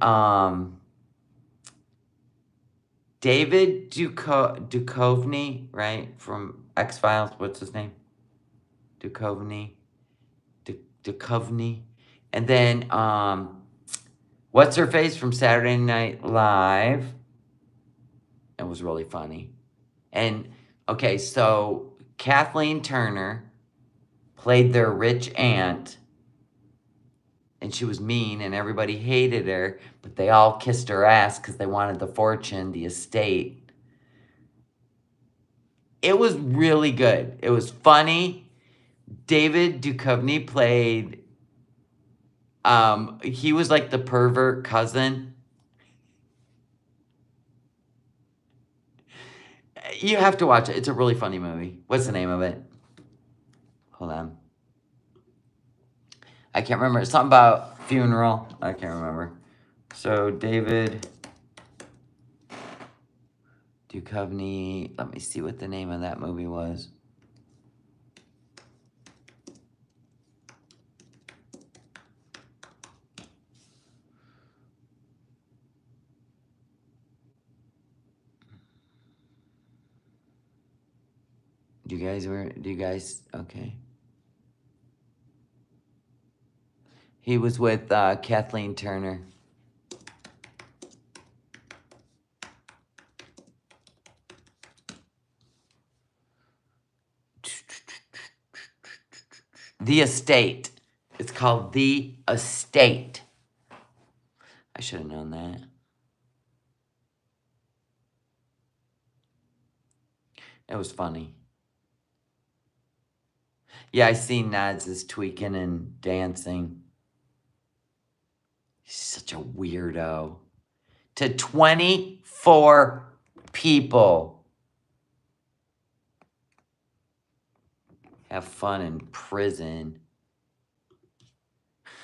David Duchovny, right? From X-Files. What's his name? Duchovny. Duchovny. And then, what's her face from Saturday Night Live? It was really funny. And, okay, so Kathleen Turner played their rich aunt. And she was mean and everybody hated her. But they all kissed her ass because they wanted the fortune, the estate. It was really good. It was funny. David Duchovny played... he was like the pervert cousin. You have to watch it. It's a really funny movie. What's the name of it? Hold on. I can't remember. It's something about funeral. I can't remember. So, David Duchovny. Let me see what the name of that movie was. Do you guys, okay. He was with Kathleen Turner. The Estate. It's called The Estate. I should have known that. It was funny. Yeah, I seen Nads is tweaking and dancing. He's such a weirdo. To 24 people. Have fun in prison.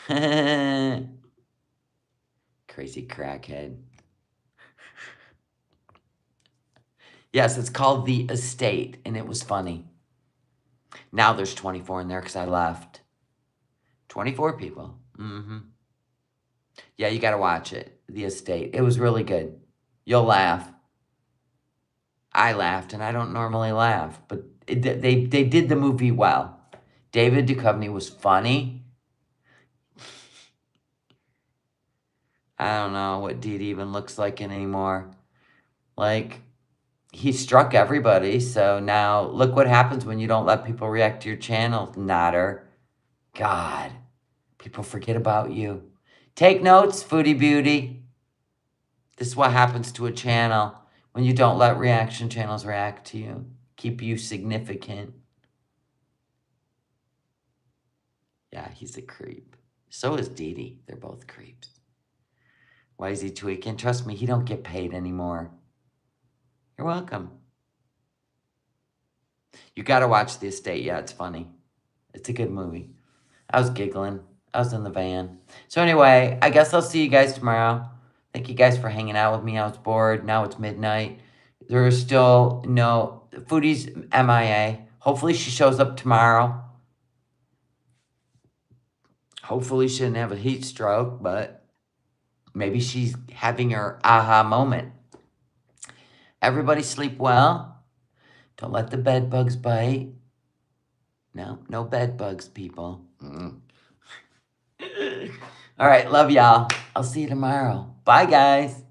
Crazy crackhead. Yes, it's called The Estate, and it was funny. Now there's 24 in there because I left. 24 people. Yeah, you got to watch it. The Estate. It was really good. You'll laugh. I laughed, and I don't normally laugh, but they did the movie well. David Duchovny was funny. I don't know what Dee Dee even looks like anymore. Like, he struck everybody, so now look what happens when you don't let people react to your channel, Nodder. God, people forget about you. Take notes, Foodie Beauty. This is what happens to a channel when you don't let reaction channels react to you. Keep you significant. Yeah, he's a creep. So is Dee Dee. They're both creeps. Why is he tweaking? Trust me, he don't get paid anymore. You're welcome. You gotta watch The Estate. Yeah, it's funny. It's a good movie. I was giggling. I was in the van. So anyway, I guess I'll see you guys tomorrow. Thank you guys for hanging out with me. I was bored. Now it's midnight. There is still no... Foodie's MIA. Hopefully she shows up tomorrow. Hopefully she didn't have a heat stroke, but maybe she's having her aha moment. Everybody sleep well. Don't let the bed bugs bite. No, no bed bugs, people. All right, love y'all. I'll see you tomorrow. Bye, guys.